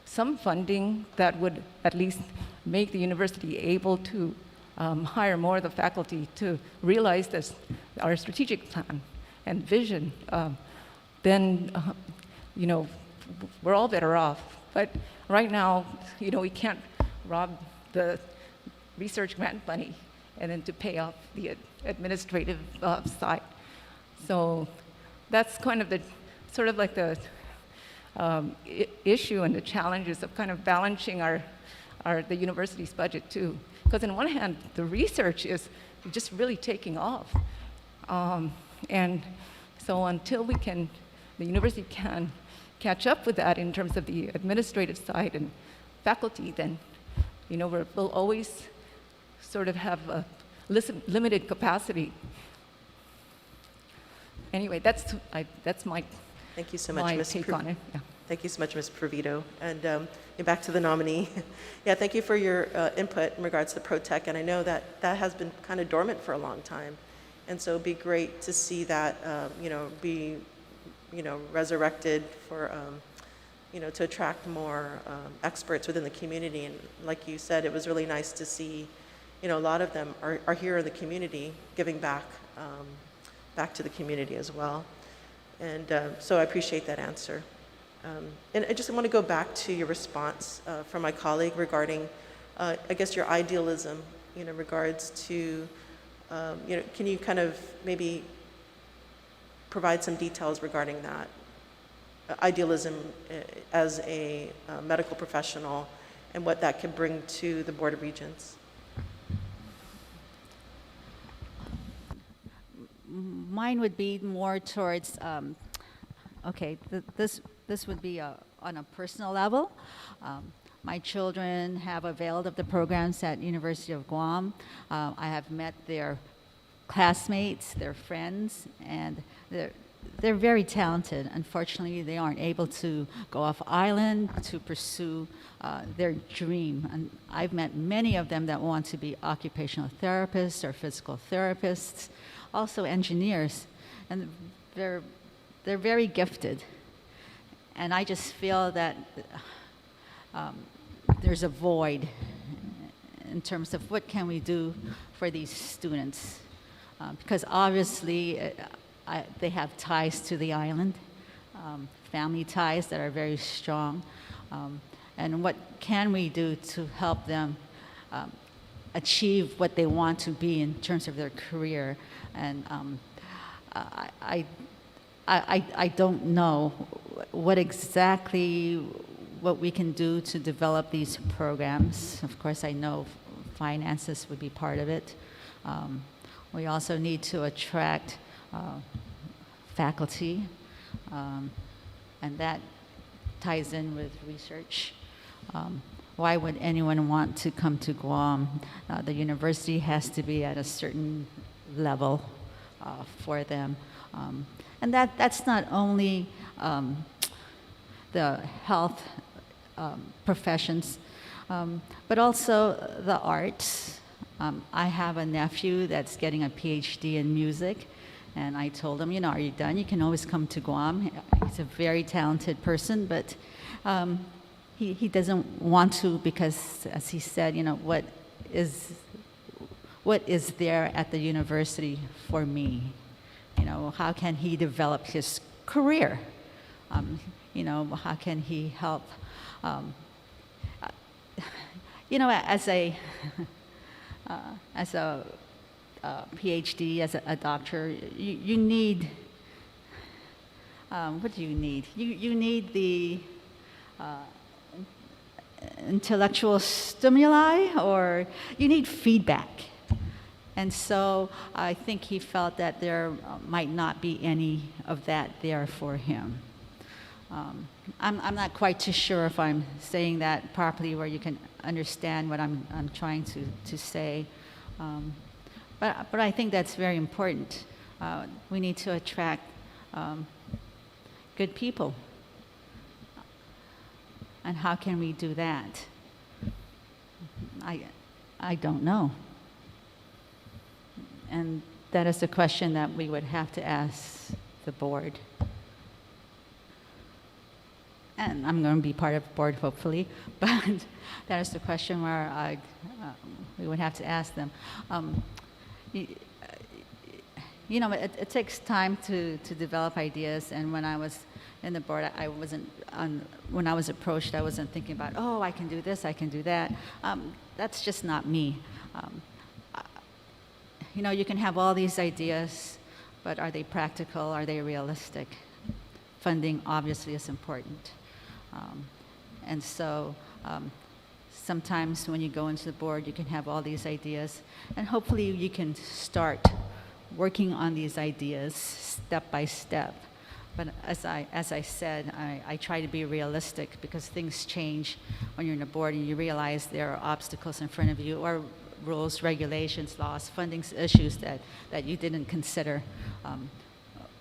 some funding that would at least make the university able to hire more of the faculty to realize this, our strategic plan and vision, then we're all better off. But right now, we can't rob the research grant money and then to pay off the administrative side. So that's kind of the sort of like the issue and the challenges of kind of balancing the university's budget too. Because on one hand, the research is just really taking off. And so until the university can catch up with that in terms of the administrative side and faculty, then, we'll always sort of have a limited capacity. Anyway, that's my Thank you so much, my Ms. take on it. Yeah. Thank you so much, Ms. Provito. And back to the nominee. Yeah, thank you for your input in regards to ProTech. And I know that has been kind of dormant for a long time. And so it'd be great to see that, be, resurrected for to attract more experts within the community. And like you said, it was really nice to see, a lot of them are here in the community, giving back to the community as well. And so I appreciate that answer. And I just want to go back to your response from my colleague regarding, I guess, your idealism, in regards to, can you kind of maybe provide some details regarding that? Idealism as a medical professional and what that can bring to the Board of Regents. Mine would be more towards, this would be on a personal level. My children have availed of the programs at University of Guam. I have met their classmates, their friends, and they're very talented. Unfortunately, they aren't able to go off island to pursue their dream. And I've met many of them that want to be occupational therapists or physical therapists, also engineers, and they're very gifted. And I just feel that there's a void in terms of what can we do for these students, because obviously they have ties to the island, family ties that are very strong, and what can we do to help them achieve what they want to be in terms of their career. And I don't know what we can do to develop these programs. Of course, I know finances would be part of it. We also need to attract faculty, and that ties in with research. Why would anyone want to come to Guam? The university has to be at a certain level for them. And that's not only the health professions, but also the arts. I have a nephew that's getting a PhD in music, and I told him, are you done? You can always come to Guam. He's a very talented person, but he doesn't want to because, as he said, what is there at the university for me? How can he develop his career? How can he help? As a PhD, as a doctor, you need, what do you need? You need the intellectual stimuli, or you need feedback. And so I think he felt that there might not be any of that there for him. I'm not quite too sure if I'm saying that properly where you can understand what I'm trying to say. But I think that's very important. We need to attract good people. And how can we do that? I don't know. And that is a question that we would have to ask the board. And I'm going to be part of the board, hopefully, but that is the question where we would have to ask them. It takes time to develop ideas, and when I was in the board, when I was approached, I wasn't thinking about, I can do this, I can do that. That's just not me. You can have all these ideas, but are they practical? Are they realistic? Funding obviously is important. And so sometimes when you go into the board, you can have all these ideas, and hopefully you can start working on these ideas step by step. But as I said, I try to be realistic, because things change when you're in a board and you realize there are obstacles in front of you, or rules, regulations, laws, funding issues that you didn't consider,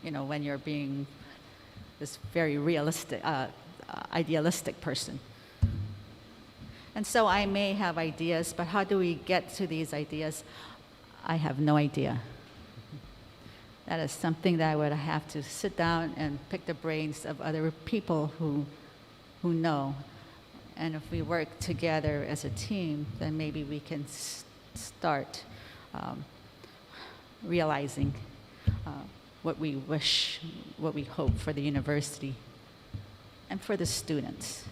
when you're being this very realistic, idealistic person. And so I may have ideas, but how do we get to these ideas? I have no idea. That is something that I would have to sit down and pick the brains of other people who who know. And if we work together as a team, then maybe we can start realizing what we wish, what we hope for the university and for the students.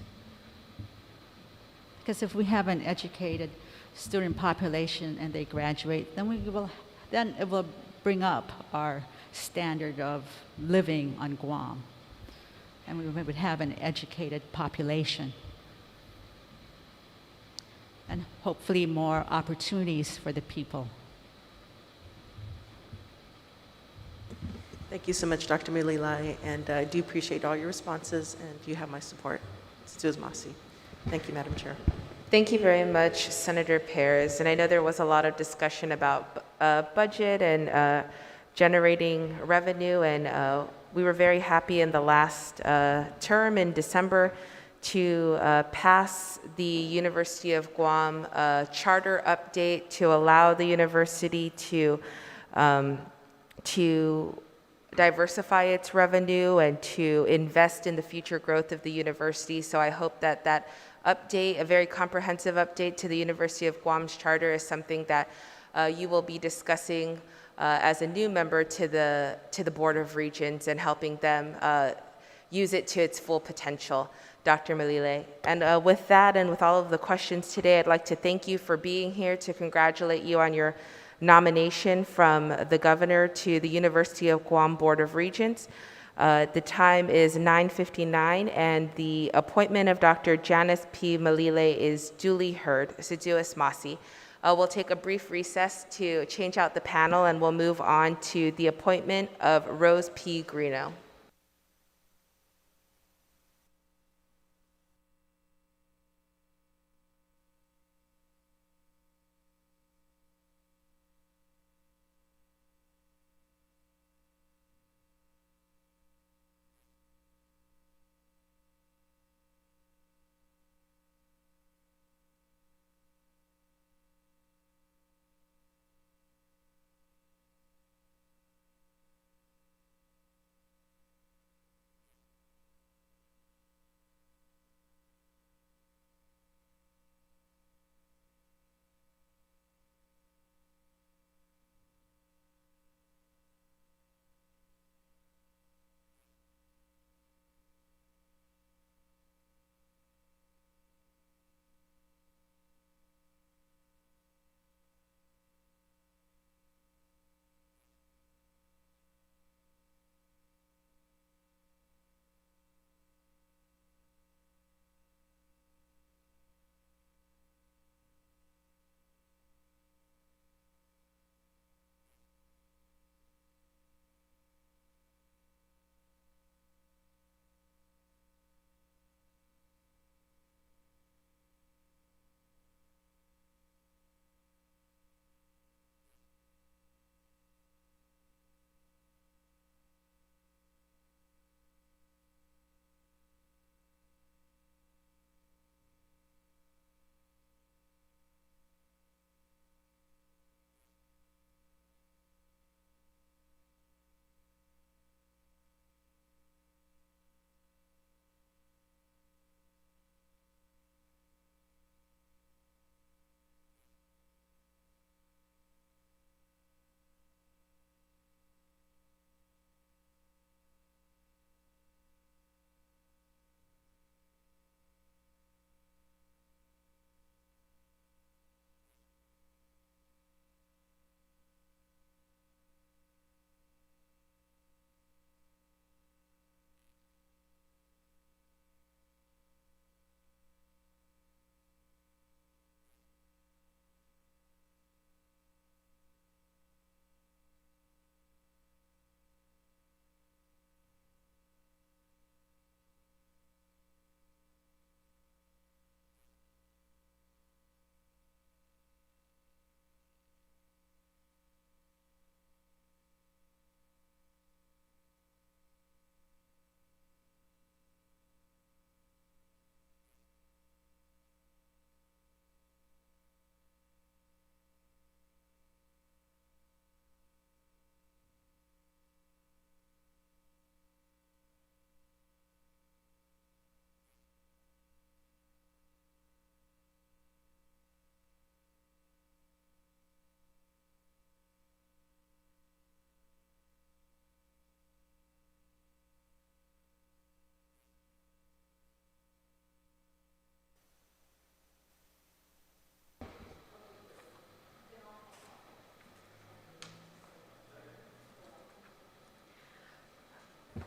Because if we have an educated student population and they graduate, then it will bring up our standard of living on Guam. And we would have an educated population. And hopefully more opportunities for the people. Thank you so much, Dr. Malilay, and I do appreciate all your responses, and you have my support. Suez Masi. Thank you, Madam Chair. Thank you very much, Senator Pears. And I know there was a lot of discussion about budget and generating revenue, and we were very happy in the last term in December to pass the University of Guam charter update to allow the university to diversify its revenue and to invest in the future growth of the university. So I hope that that update, a very comprehensive update to the University of Guam's charter, is something that you will be discussing as a new member to the Board of Regents and helping them use it to its full potential. Dr. Malilay. And with that and with all of the questions today, I'd like to thank you for being here, to congratulate you on your nomination from the governor to the University of Guam Board of Regents. The time is 9:59, and the appointment of Dr. Janice P. Malilay is duly heard. Suez Masi. We'll take a brief recess to change out the panel, and we'll move on to the appointment of Rose P. Grino.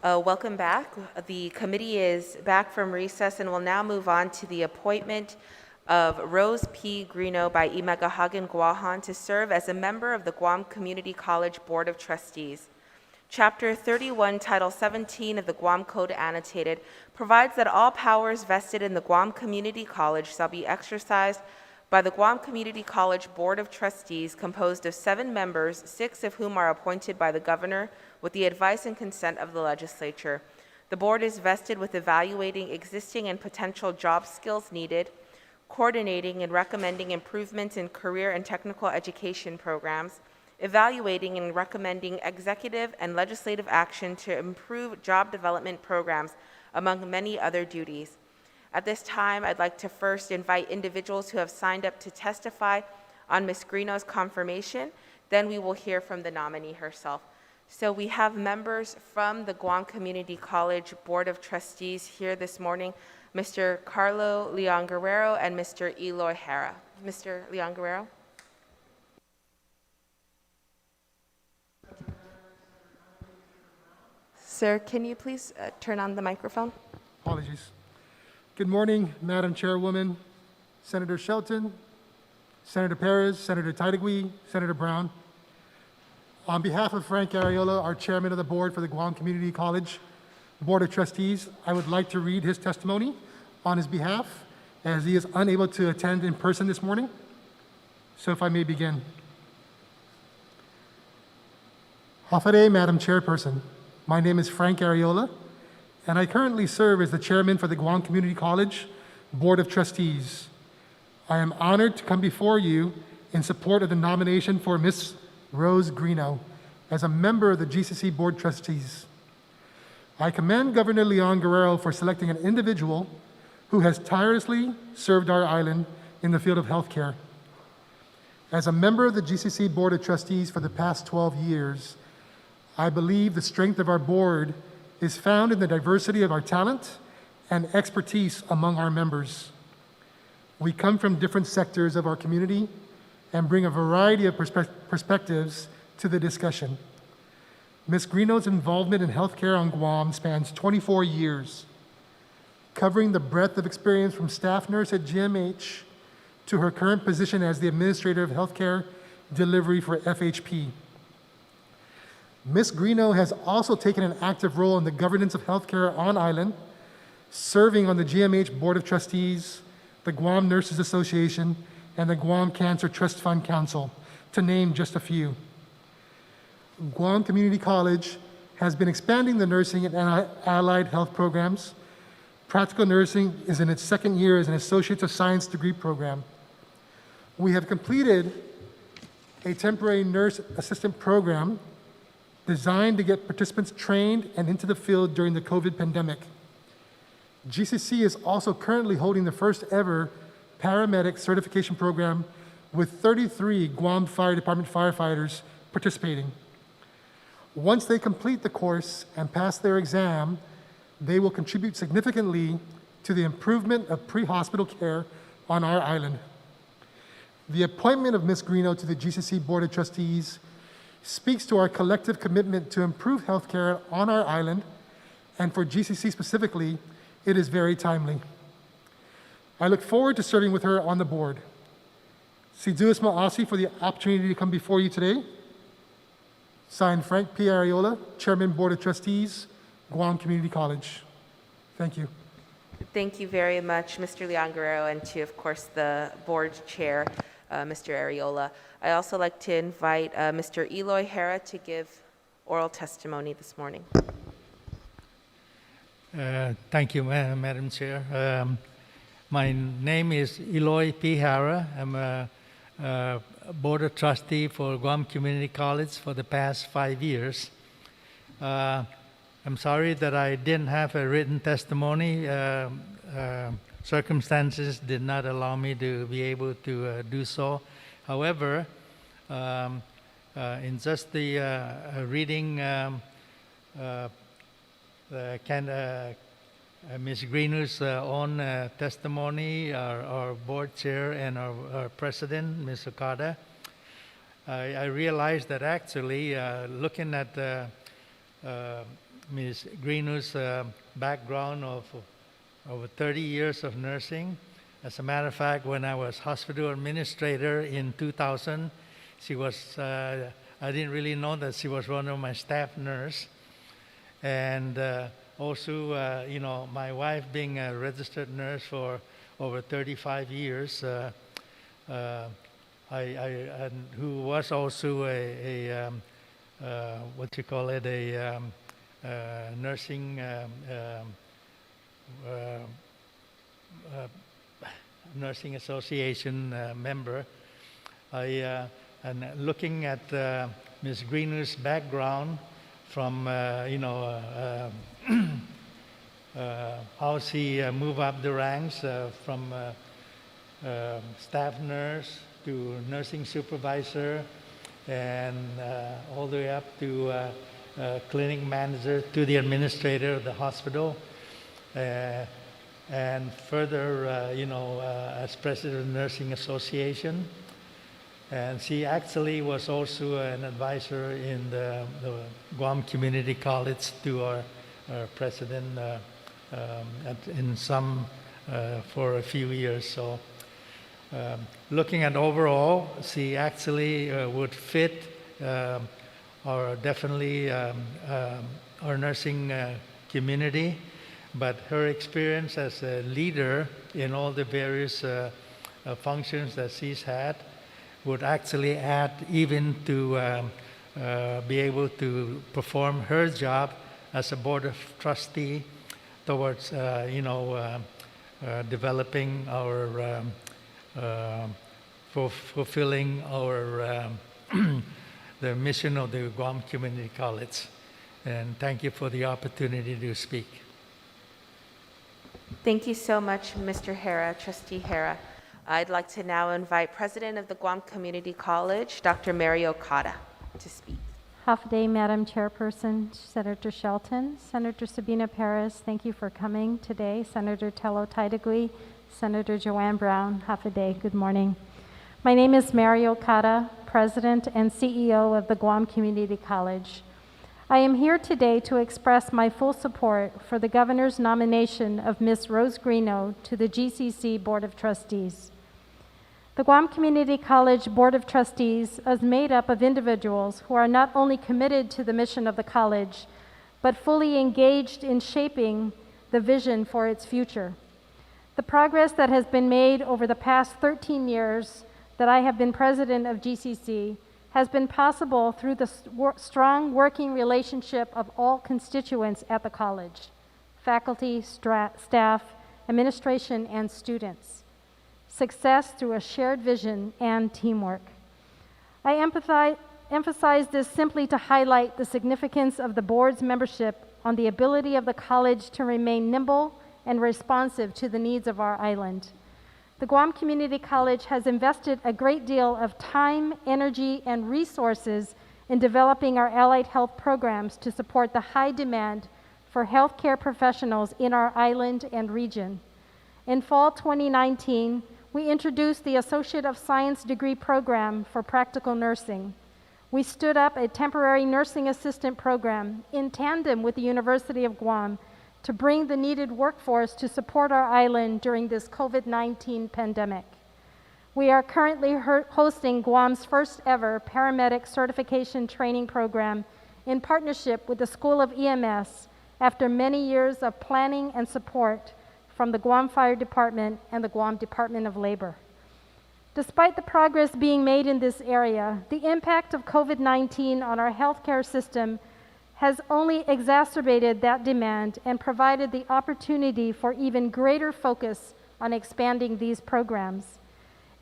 Welcome back. The committee is back from recess and will now move on to the appointment of Rose P. Grino by Imagahagan Guahan to serve as a member of the Guam Community College Board of Trustees. Chapter 31, Title 17 of the Guam Code Annotated provides that all powers vested in the Guam Community College shall be exercised by the Guam Community College Board of Trustees, composed of 7 members, 6 of whom are appointed by the governor with the advice and consent of the legislature. The board is vested with evaluating existing and potential job skills needed, coordinating and recommending improvements in career and technical education programs, evaluating and recommending executive and legislative action to improve job development programs, among many other duties. At this time, I'd like to first invite individuals who have signed up to testify on Ms. Grino's confirmation. Then we will hear from the nominee herself. So we have members from the Guam Community College Board of Trustees here this morning, Mr. Carlo Leon Guerrero and Mr. Eloy Hara. Mr. Leon Guerrero. Sir, can you please turn on the microphone? Apologies. Good morning, Madam Chairwoman, Senator Shelton, Senator Perez, Senator Titagui, Senator Brown. On behalf of Frank Ariola, our chairman of the board for the Guam Community College Board of Trustees, I would like to read his testimony on his behalf, as he is unable to attend in person this morning. So if I may begin. Hafare, Madam Chairperson. My name is Frank Ariola, and I currently serve as the chairman for the Guam Community College Board of Trustees. I am honored to come before you in support of the nomination for Ms. Rose Grino as a member of the GCC Board Trustees. I commend Governor Leon Guerrero for selecting an individual who has tirelessly served our island in the field of healthcare. As a member of the GCC Board of Trustees for the past 12 years, I believe the strength of our board is found in the diversity of our talent and expertise among our members. We come from different sectors of our community and bring a variety of perspectives to the discussion. Ms. Grino's involvement in healthcare on Guam spans 24 years, covering the breadth of experience from staff nurse at GMH to her current position as the Administrator of Healthcare Delivery for FHP. Ms. Grino has also taken an active role in the governance of healthcare on island, serving on the GMH Board of Trustees, the Guam Nurses Association, and the Guam Cancer Trust Fund Council, to name just a few. Guam Community College has been expanding the nursing and allied health programs. Practical nursing is in its second year as an Associate of Science degree program. We have completed a temporary nurse assistant program designed to get participants trained and into the field during the COVID pandemic. GCC is also currently holding the first ever paramedic certification program with 33 Guam Fire Department firefighters participating. Once they complete the course and pass their exam, they will contribute significantly to the improvement of pre-hospital care on our island. The appointment of Ms. Grino to the GCC Board of Trustees speaks to our collective commitment to improve healthcare on our island, and for GCC specifically, it is very timely. I look forward to serving with her on the board. Si Duas Ma'asi for the opportunity to come before you today. Signed, Frank P. Ariola, Chairman, Board of Trustees, Guam Community College. Thank you. Thank you very much, Mr. Leon Guerrero, and to, of course, the board chair, Mr. Ariola. I also like to invite Mr. Eloy Hara to give oral testimony this morning. Thank you, Madam Chair. My name is Eloy P. Hara. I'm a Board of Trustee for Guam Community College for the past 5 years. I'm sorry that I didn't have a written testimony. Circumstances did not allow me to be able to do so. However, in just the reading Ms. Grino's own testimony, our board chair and our president, Ms. Okada, I realized that actually looking at Ms. Grino's background of over 30 years of nursing. As a matter of fact, when I was hospital administrator in 2000, she was, I didn't really know that she was one of my staff nurse. And also, you know, my wife being a registered nurse for over 35 years, and who was also what you call it, a nursing nursing association member. And looking at Ms. Grino's background from you know how she moved up the ranks from staff nurse to nursing supervisor, and all the way up to clinic manager, to the administrator of the hospital, and further, you know, as president of the Nursing Association. And she actually was also an advisor in the Guam Community College to our president in some for a few years. So looking at overall, she actually would fit our definitely our nursing community, but her experience as a leader in all the various functions that she's had would actually add even to be able to perform her job as a board of trustee towards you know developing our fulfilling our the mission of the Guam Community College. And thank you for the opportunity to speak. Thank you so much, Mr. Hara, Trustee Hara. I'd like to now invite President of the Guam Community College, Dr. Mary Okada, to speak. Half a day, Madam Chairperson, Senator Shelton, Senator Sabina Perez, thank you for coming today. Senator Tello Taitagui, Senator Joanne Brown, half a day, good morning. My name is Mary Okada, President and CEO of the Guam Community College. I am here today to express my full support for the Governor's nomination of Ms. Rose Grino to the GCC Board of Trustees. The Guam Community College Board of Trustees is made up of individuals who are not only committed to the mission of the college, but fully engaged in shaping the vision for its future. The progress that has been made over the past 13 years that I have been president of GCC has been possible through the strong working relationship of all constituents at the college: faculty, staff, administration, and students. Success through a shared vision and teamwork. I emphasize this simply to highlight the significance of the board's membership on the ability of the college to remain nimble and responsive to the needs of our island. The Guam Community College has invested a great deal of time, energy, and resources in developing our allied health programs to support the high demand for healthcare professionals in our island and region. In fall 2019, we introduced the Associate of Science degree program for practical nursing. We stood up a temporary nursing assistant program in tandem with the University of Guam to bring the needed workforce to support our island during this COVID-19 pandemic. We are currently hosting Guam's first ever paramedic certification training program in partnership with the School of EMS after many years of planning and support from the Guam Fire Department and the Guam Department of Labor. Despite the progress being made in this area, the impact of COVID-19 on our healthcare system has only exacerbated that demand and provided the opportunity for even greater focus on expanding these programs.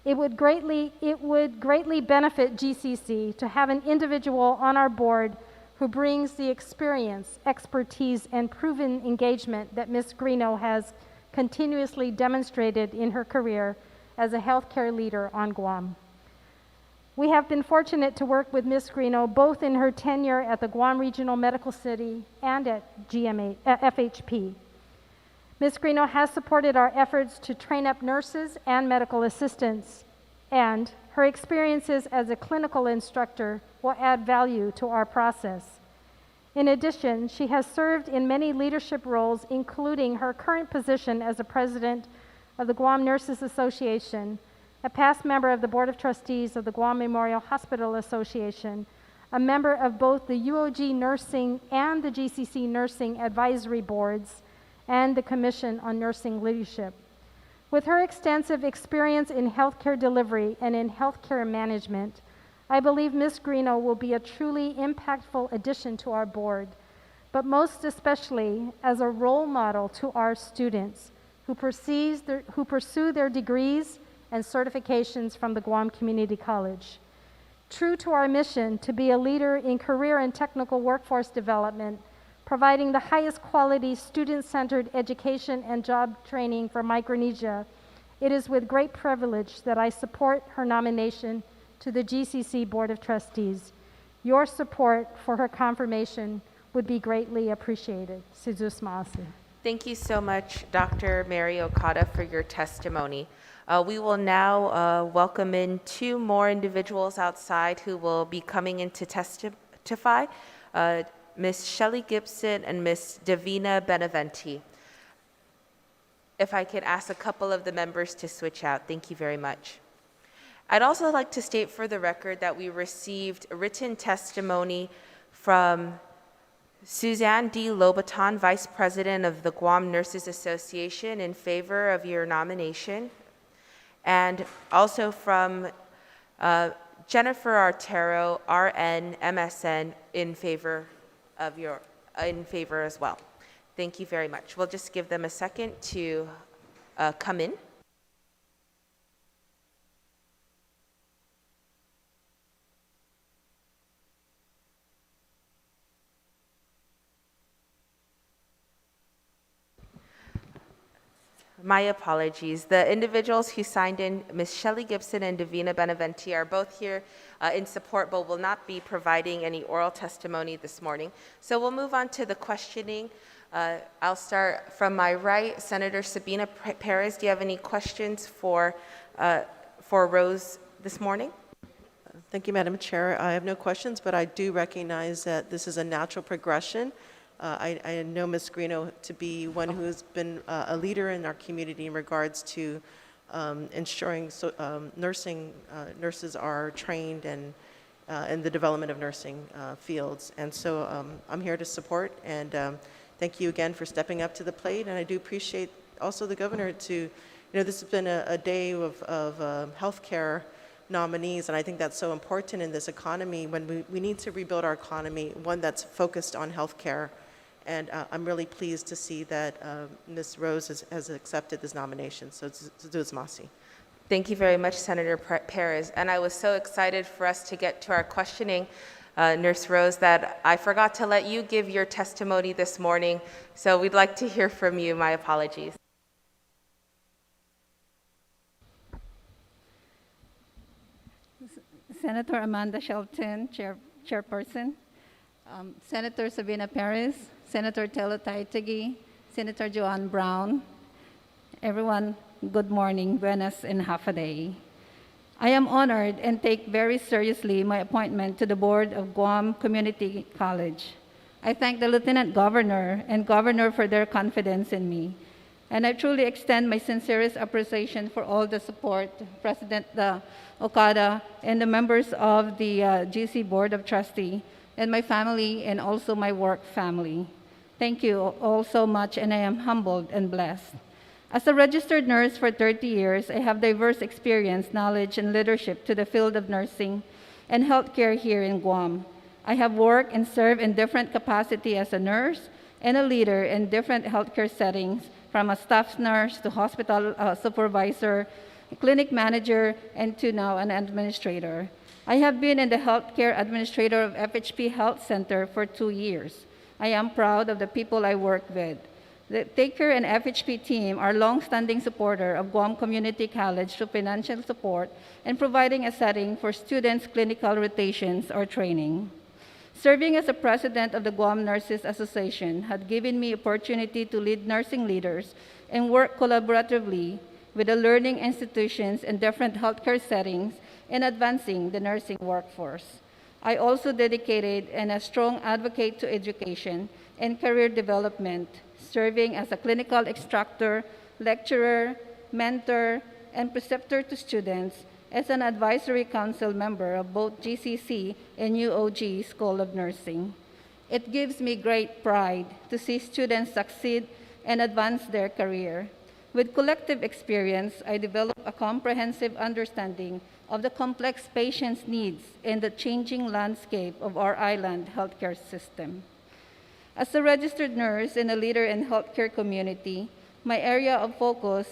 It would greatly benefit GCC to have an individual on our board who brings the experience, expertise, and proven engagement that Ms. Grino has continuously demonstrated in her career as a healthcare leader on Guam. We have been fortunate to work with Ms. Grino both in her tenure at the Guam Regional Medical City and at FHP. Ms. Grino has supported our efforts to train up nurses and medical assistants, and her experiences as a clinical instructor will add value to our process. In addition, she has served in many leadership roles, including her current position as the president of the Guam Nurses Association, a past member of the Board of Trustees of the Guam Memorial Hospital Association, a member of both the UOG Nursing and the GCC Nursing Advisory Boards, and the Commission on Nursing Leadership. With her extensive experience in healthcare delivery and in healthcare management, I believe Ms. Grino will be a truly impactful addition to our board, but most especially as a role model to our students who pursue their degrees and certifications from the Guam Community College. True to our mission to be a leader in career and technical workforce development, providing the highest quality student-centered education and job training for Micronesia, it is with great privilege that I support her nomination to the GCC Board of Trustees. Your support for her confirmation would be greatly appreciated. Sizus Maasi. Thank you so much, Dr. Mary Okada, for your testimony. We will now welcome in two more individuals outside who will be coming in to testify, Ms. Shelley Gibson and Ms. Davina Beneventi. If I could ask a couple of the members to switch out, thank you very much. I'd also like to state for the record that we received a written testimony from Suzanne D. Lobaton, Vice President of the Guam Nurses Association, in favor of your nomination, and also from Jennifer Artero, RN, MSN, in favor as well. Thank you very much. We'll just give them a second to come in. My apologies. The individuals who signed in, Ms. Shelley Gibson and Davina Beneventi, are both here in support, but will not be providing any oral testimony this morning. So we'll move on to the questioning. I'll start from my right. Senator Sabina Perez, do you have any questions for Rose this morning? Thank you, Madam Chair. I have no questions, but I do recognize that this is a natural progression. I know Ms. Grino to be one who has been a leader in our community in regards to ensuring nurses are trained and in the development of nursing fields. And so I'm here to support, and thank you again for stepping up to the plate. And I do appreciate also the governor this has been a day of healthcare nominees, and I think that's so important in this economy when we need to rebuild our economy, one that's focused on healthcare. And I'm really pleased to see that Ms. Rose has accepted this nomination. So it's Masi. Thank you very much, Senator Perez. And I was so excited for us to get to our questioning, Nurse Rose, that I forgot to let you give your testimony this morning. So we'd like to hear from you. My apologies. Senator Amanda Shelton, Chairperson, Senator Sabina Perez, Senator Telo Taitagi, Senator Joanne Brown, everyone, good morning, buenas and half a day. I am honored and take very seriously my appointment to the board of Guam Community College. I thank the Lieutenant Governor and Governor for their confidence in me, and I truly extend my sincerest appreciation for all the support, President Okada and the members of the GC Board of Trustees, and my family and also my work family. Thank you all so much, and I am humbled and blessed. As a registered nurse for 30 years, I have diverse experience, knowledge, and leadership to the field of nursing and healthcare here in Guam. I have worked and served in different capacity as a nurse and a leader in different healthcare settings, from a staff nurse to hospital supervisor, clinic manager, and to now an administrator. I have been in the healthcare administrator of FHP Health Center for 2 years. I am proud of the people I work with. The Taker and FHP team are long-standing supporter of Guam Community College through financial support and providing a setting for students' clinical rotations or training. Serving as the president of the Guam Nurses Association had given me opportunity to lead nursing leaders and work collaboratively with the learning institutions in different healthcare settings in advancing the nursing workforce. I also dedicated and a strong advocate to education and career development, serving as a clinical instructor, lecturer, mentor, and preceptor to students, as an advisory council member of both GCC and UOG School of Nursing. It gives me great pride to see students succeed and advance their career. With collective experience, I developed a comprehensive understanding of the complex patient's needs and the changing landscape of our island healthcare system. As a registered nurse and a leader in healthcare community, my area of focus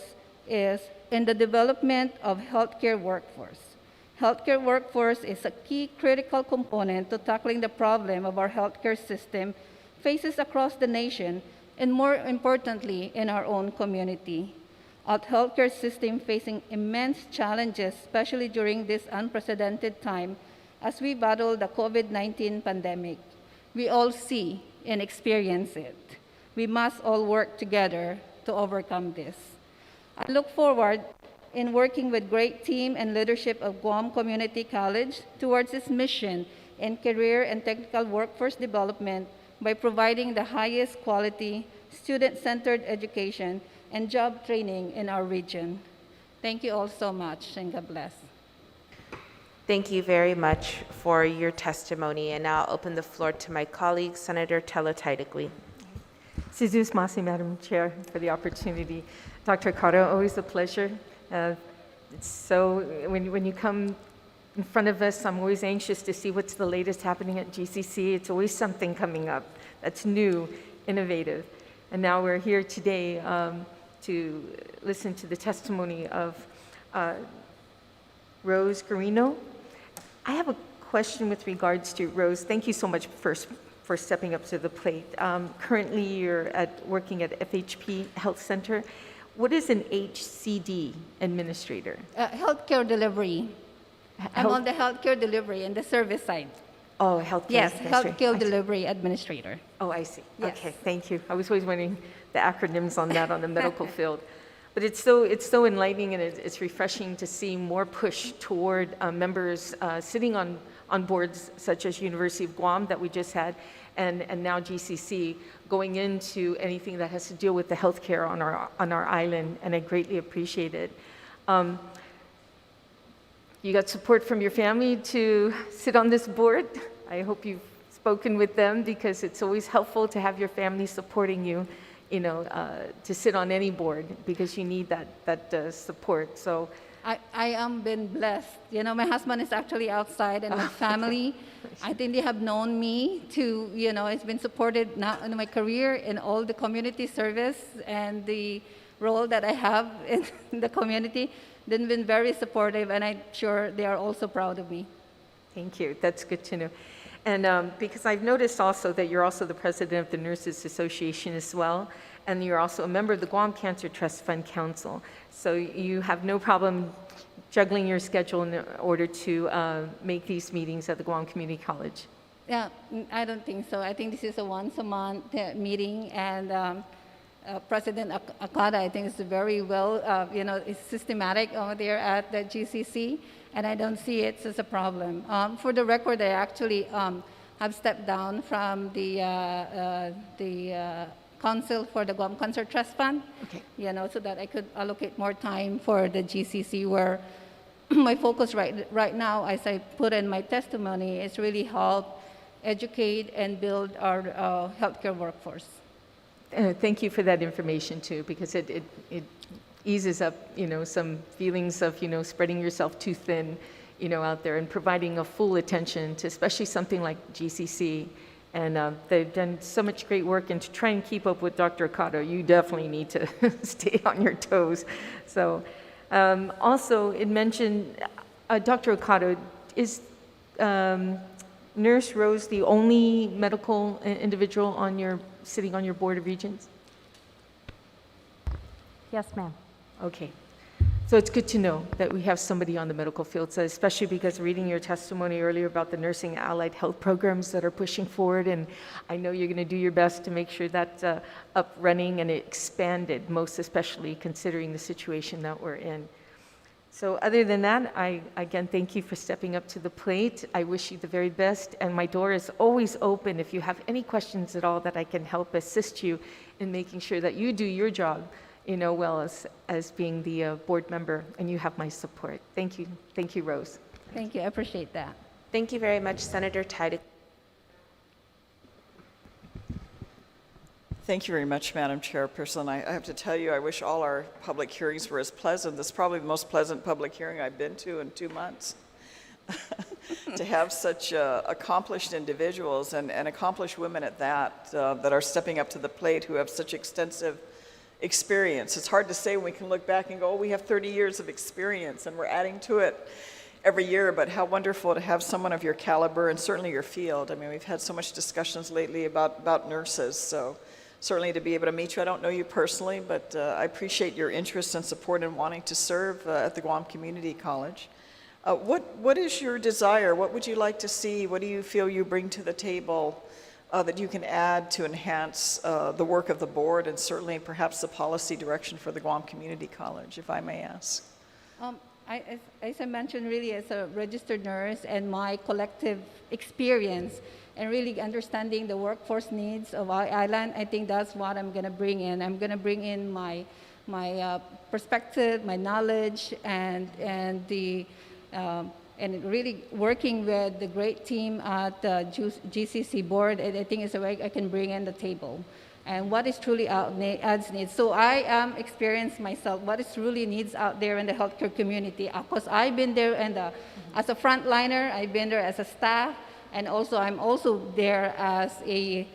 is in the development of healthcare workforce. Healthcare workforce is a key critical component to tackling the problem of our healthcare system faces across the nation, and more importantly, in our own community. Our healthcare system facing immense challenges, especially during this unprecedented time as we battle the COVID-19 pandemic. We all see and experience it. We must all work together to overcome this. I look forward in working with great team and leadership of Guam Community College towards its mission in career and technical workforce development by providing the highest quality, student-centered education and job training in our region. Thank you all so much, and God bless. Thank you very much for your testimony. And now I'll open the floor to my colleague, Senator Tello-Taitigui. Sizus Masi, Madam Chair, for the opportunity. Dr. Cotto, always a pleasure. It's so, when you come in front of us, I'm always anxious to see what's the latest happening at GCC. It's always something coming up that's new, innovative. And now we're here today to listen to the testimony of Rose Grino. I have a question with regards to Rose. Thank you so much first for stepping up to the plate. Currently, you're working at FHP Health Center. What is an HCD administrator? Healthcare delivery. I'm on the healthcare delivery and the service side. Oh, healthcare Yes, administrator. healthcare delivery administrator. Oh, I see. Yes. Okay, thank you. I was always wondering the acronyms on that on the medical field. But it's so enlightening, and it's refreshing to see more push toward members sitting on boards such as University of Guam that we just had, and now GCC, going into anything that has to deal with the healthcare on our island, and I greatly appreciate it. You got support from your family to sit on this board. I hope you've spoken with them, because it's always helpful to have your family supporting you, to sit on any board, because you need that support. So I am been blessed. My husband is actually outside, and my family, I think they have known me to, it's been supported now in my career in all the community service and the role that I have in the community. They've been very supportive, and I'm sure they are also proud of me. Thank you. That's good to know. And because I've noticed also that you're also the president of the Nurses Association as well, and you're also a member of the Guam Cancer Trust Fund Council. So you have no problem juggling your schedule in order to make these meetings at the Guam Community College. Yeah, I don't think so. I think this is a once-a-month meeting, and President Akada, I think, is very well, is systematic over there at the GCC, and I don't see it as a problem. For the record, I actually have stepped down from the council for the Guam Cancer Trust Fund, Okay. So that I could allocate more time for the GCC, where my focus right now, as I put in my testimony, is really help educate and build our healthcare workforce. Thank you for that information too, because it eases up, some feelings of, spreading yourself too thin, out there, and providing a full attention to especially something like GCC. And they've done so much great work, and to try and keep up with Dr. Akato, you definitely need to stay on your toes. So also it mentioned, Dr. Akato, is Nurse Rose the only medical individual sitting on your board of regents? Yes, ma'am. Okay. So it's good to know that we have somebody on the medical field, so especially because reading your testimony earlier about the nursing allied health programs that are pushing forward, and I know you're going to do your best to make sure that's up running and expanded, most especially considering the situation that we're in. So other than that, I again thank you for stepping up to the plate. I wish you the very best, and my door is always open if you have any questions at all that I can help assist you in making sure that you do your job, well as being the board member, and you have my support. Thank you. Thank you, Rose. Thank you. I appreciate that. Thank you very much, Senator Tide. Thank you very much, Madam Chairperson. I have to tell you, I wish all our public hearings were as pleasant. This is probably the most pleasant public hearing I've been to in 2 months. To have such accomplished individuals and accomplished women at that, that are stepping up to the plate, who have such extensive experience. It's hard to say when we can look back and go, oh, we have 30 years of experience and we're adding to it every year, but how wonderful to have someone of your caliber and certainly your field. I mean, we've had so much discussions lately about nurses, so certainly to be able to meet you. I don't know you personally, but I appreciate your interest and support in wanting to serve at the Guam Community College. What is your desire? What would you like to see? What do you feel you bring to the table that you can add to enhance the work of the board and certainly perhaps the policy direction for the Guam Community College, if I may ask? As I mentioned, really as a registered nurse and my collective experience and really understanding the workforce needs of our island, I think that's what I'm going to bring in. I'm going to bring in my perspective, my knowledge, and really working with the great team at the GCC board. I think is a way I can bring in the table. And what is truly adds needs. So I am experiencing myself what is really needs out there in the healthcare community. Of course, I've been there as a frontliner, I've been there as a staff, and also I'm also there as a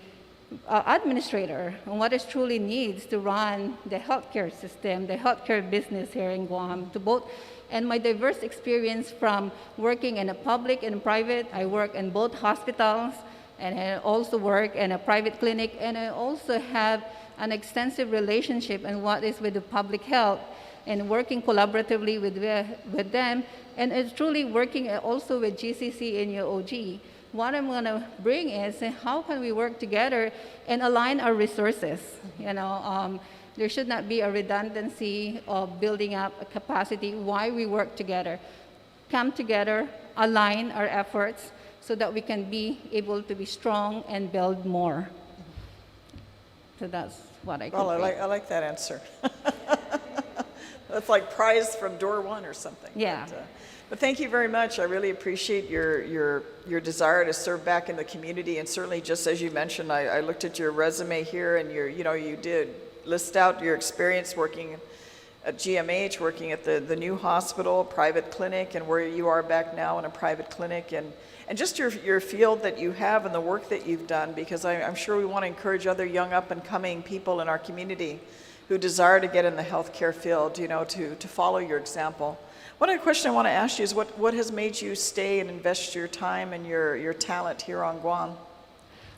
administrator on what is truly needs to run the healthcare system, the healthcare business here in Guam, to both. And my diverse experience from working in a public and private, I work in both hospitals, and I also work in a private clinic, and I also have an extensive relationship in what is with the public health and working collaboratively with them, and it's truly working also with GCC and UOG. What I'm going to bring is how can we work together and align our resources. There should not be a redundancy of building up a capacity. Why we work together, come together, align our efforts, so that we can be able to be strong and build more. So that's what I can say. I like that answer. That's like prize from door one or something. Yeah. But thank you very much. I really appreciate your desire to serve back in the community, and certainly, just as you mentioned, I looked at your resume here, and you did list out your experience working at GMH, working at the new hospital, private clinic, and where you are back now in a private clinic, and just your field that you have and the work that you've done, because I'm sure we want to encourage other young up-and-coming people in our community who desire to get in the healthcare field, to follow your example. One other question I want to ask you is what has made you stay and invest your time and your talent here on Guam?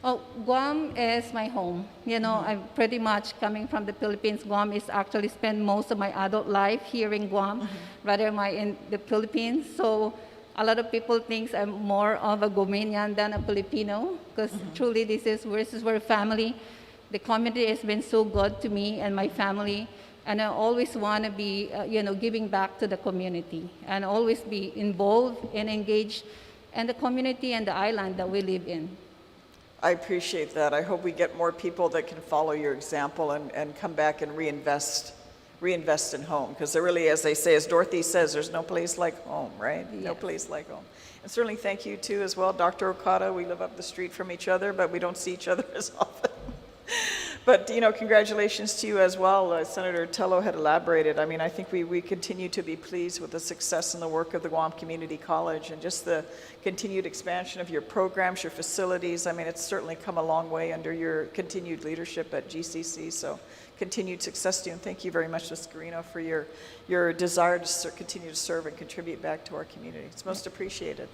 Oh, Guam is my home. I'm pretty much coming from the Philippines. Guam is actually spent most of my adult life here in Guam, rather am I in the Philippines. So a lot of people think I'm more of a Guamanian than a Filipino, because truly this is where family. The community has been so good to me and my family, and I always want to be, giving back to the community and always be involved and engaged in the community and the island that we live in. I appreciate that. I hope we get more people that can follow your example and come back and reinvest in home, because there really, as they say, as Dorothy says, there's no place like home, right? Yes. No place like home. And certainly thank you too as well, Dr. Okada. We live up the street from each other, but we don't see each other as often. But, congratulations to you as well. Senator Tello had elaborated. I mean, I think we continue to be pleased with the success and the work of the Guam Community College and just the continued expansion of your programs, your facilities. I mean, it's certainly come a long way under your continued leadership at GCC. So continued success to you. And thank you very much, Ms. Grino, for your desire to continue to serve and contribute back to our community. It's most appreciated.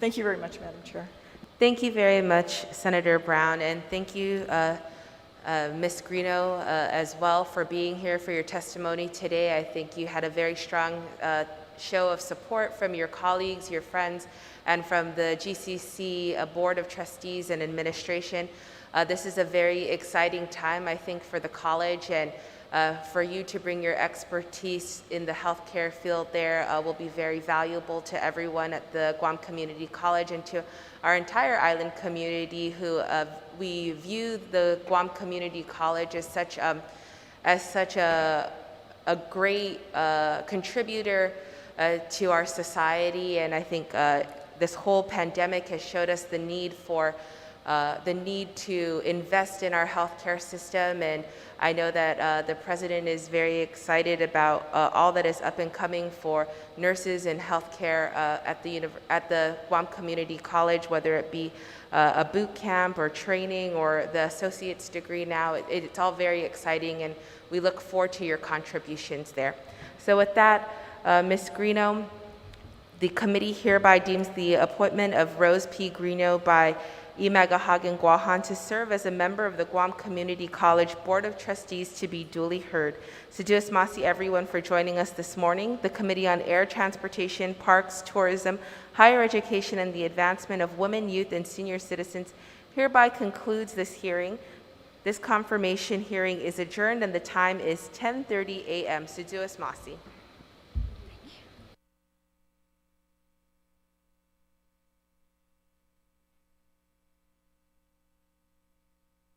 Thank you very much, Madam Chair. Thank you very much, Senator Brown, and thank you, Ms. Grino, as well, for being here for your testimony today. I think you had a very strong show of support from your colleagues, your friends, and from the GCC Board of Trustees and Administration. This is a very exciting time, I think, for the college, and for you to bring your expertise in the healthcare field there will be very valuable to everyone at the Guam Community College and to our entire island community who we view the Guam Community College as such a great contributor to our society. And I think this whole pandemic has showed us the need to invest in our healthcare system, and I know that the president is very excited about all that is up and coming for nurses and healthcare at the Guam Community College, whether it be a boot camp or training or the associate's degree now. It's all very exciting, and we look forward to your contributions there. So with that, Ms. Grino, the committee hereby deems the appointment of Rose P. Grino by Imagahagan Guahan to serve as a member of the Guam Community College Board of Trustees to be duly heard. Seduas Masi, everyone, for joining us this morning. The Committee on Air Transportation, Parks, Tourism, Higher Education, and the Advancement of Women, Youth, and Senior Citizens hereby concludes this hearing. This confirmation hearing is adjourned and the time is 10:30 a.m. Seduas Masi.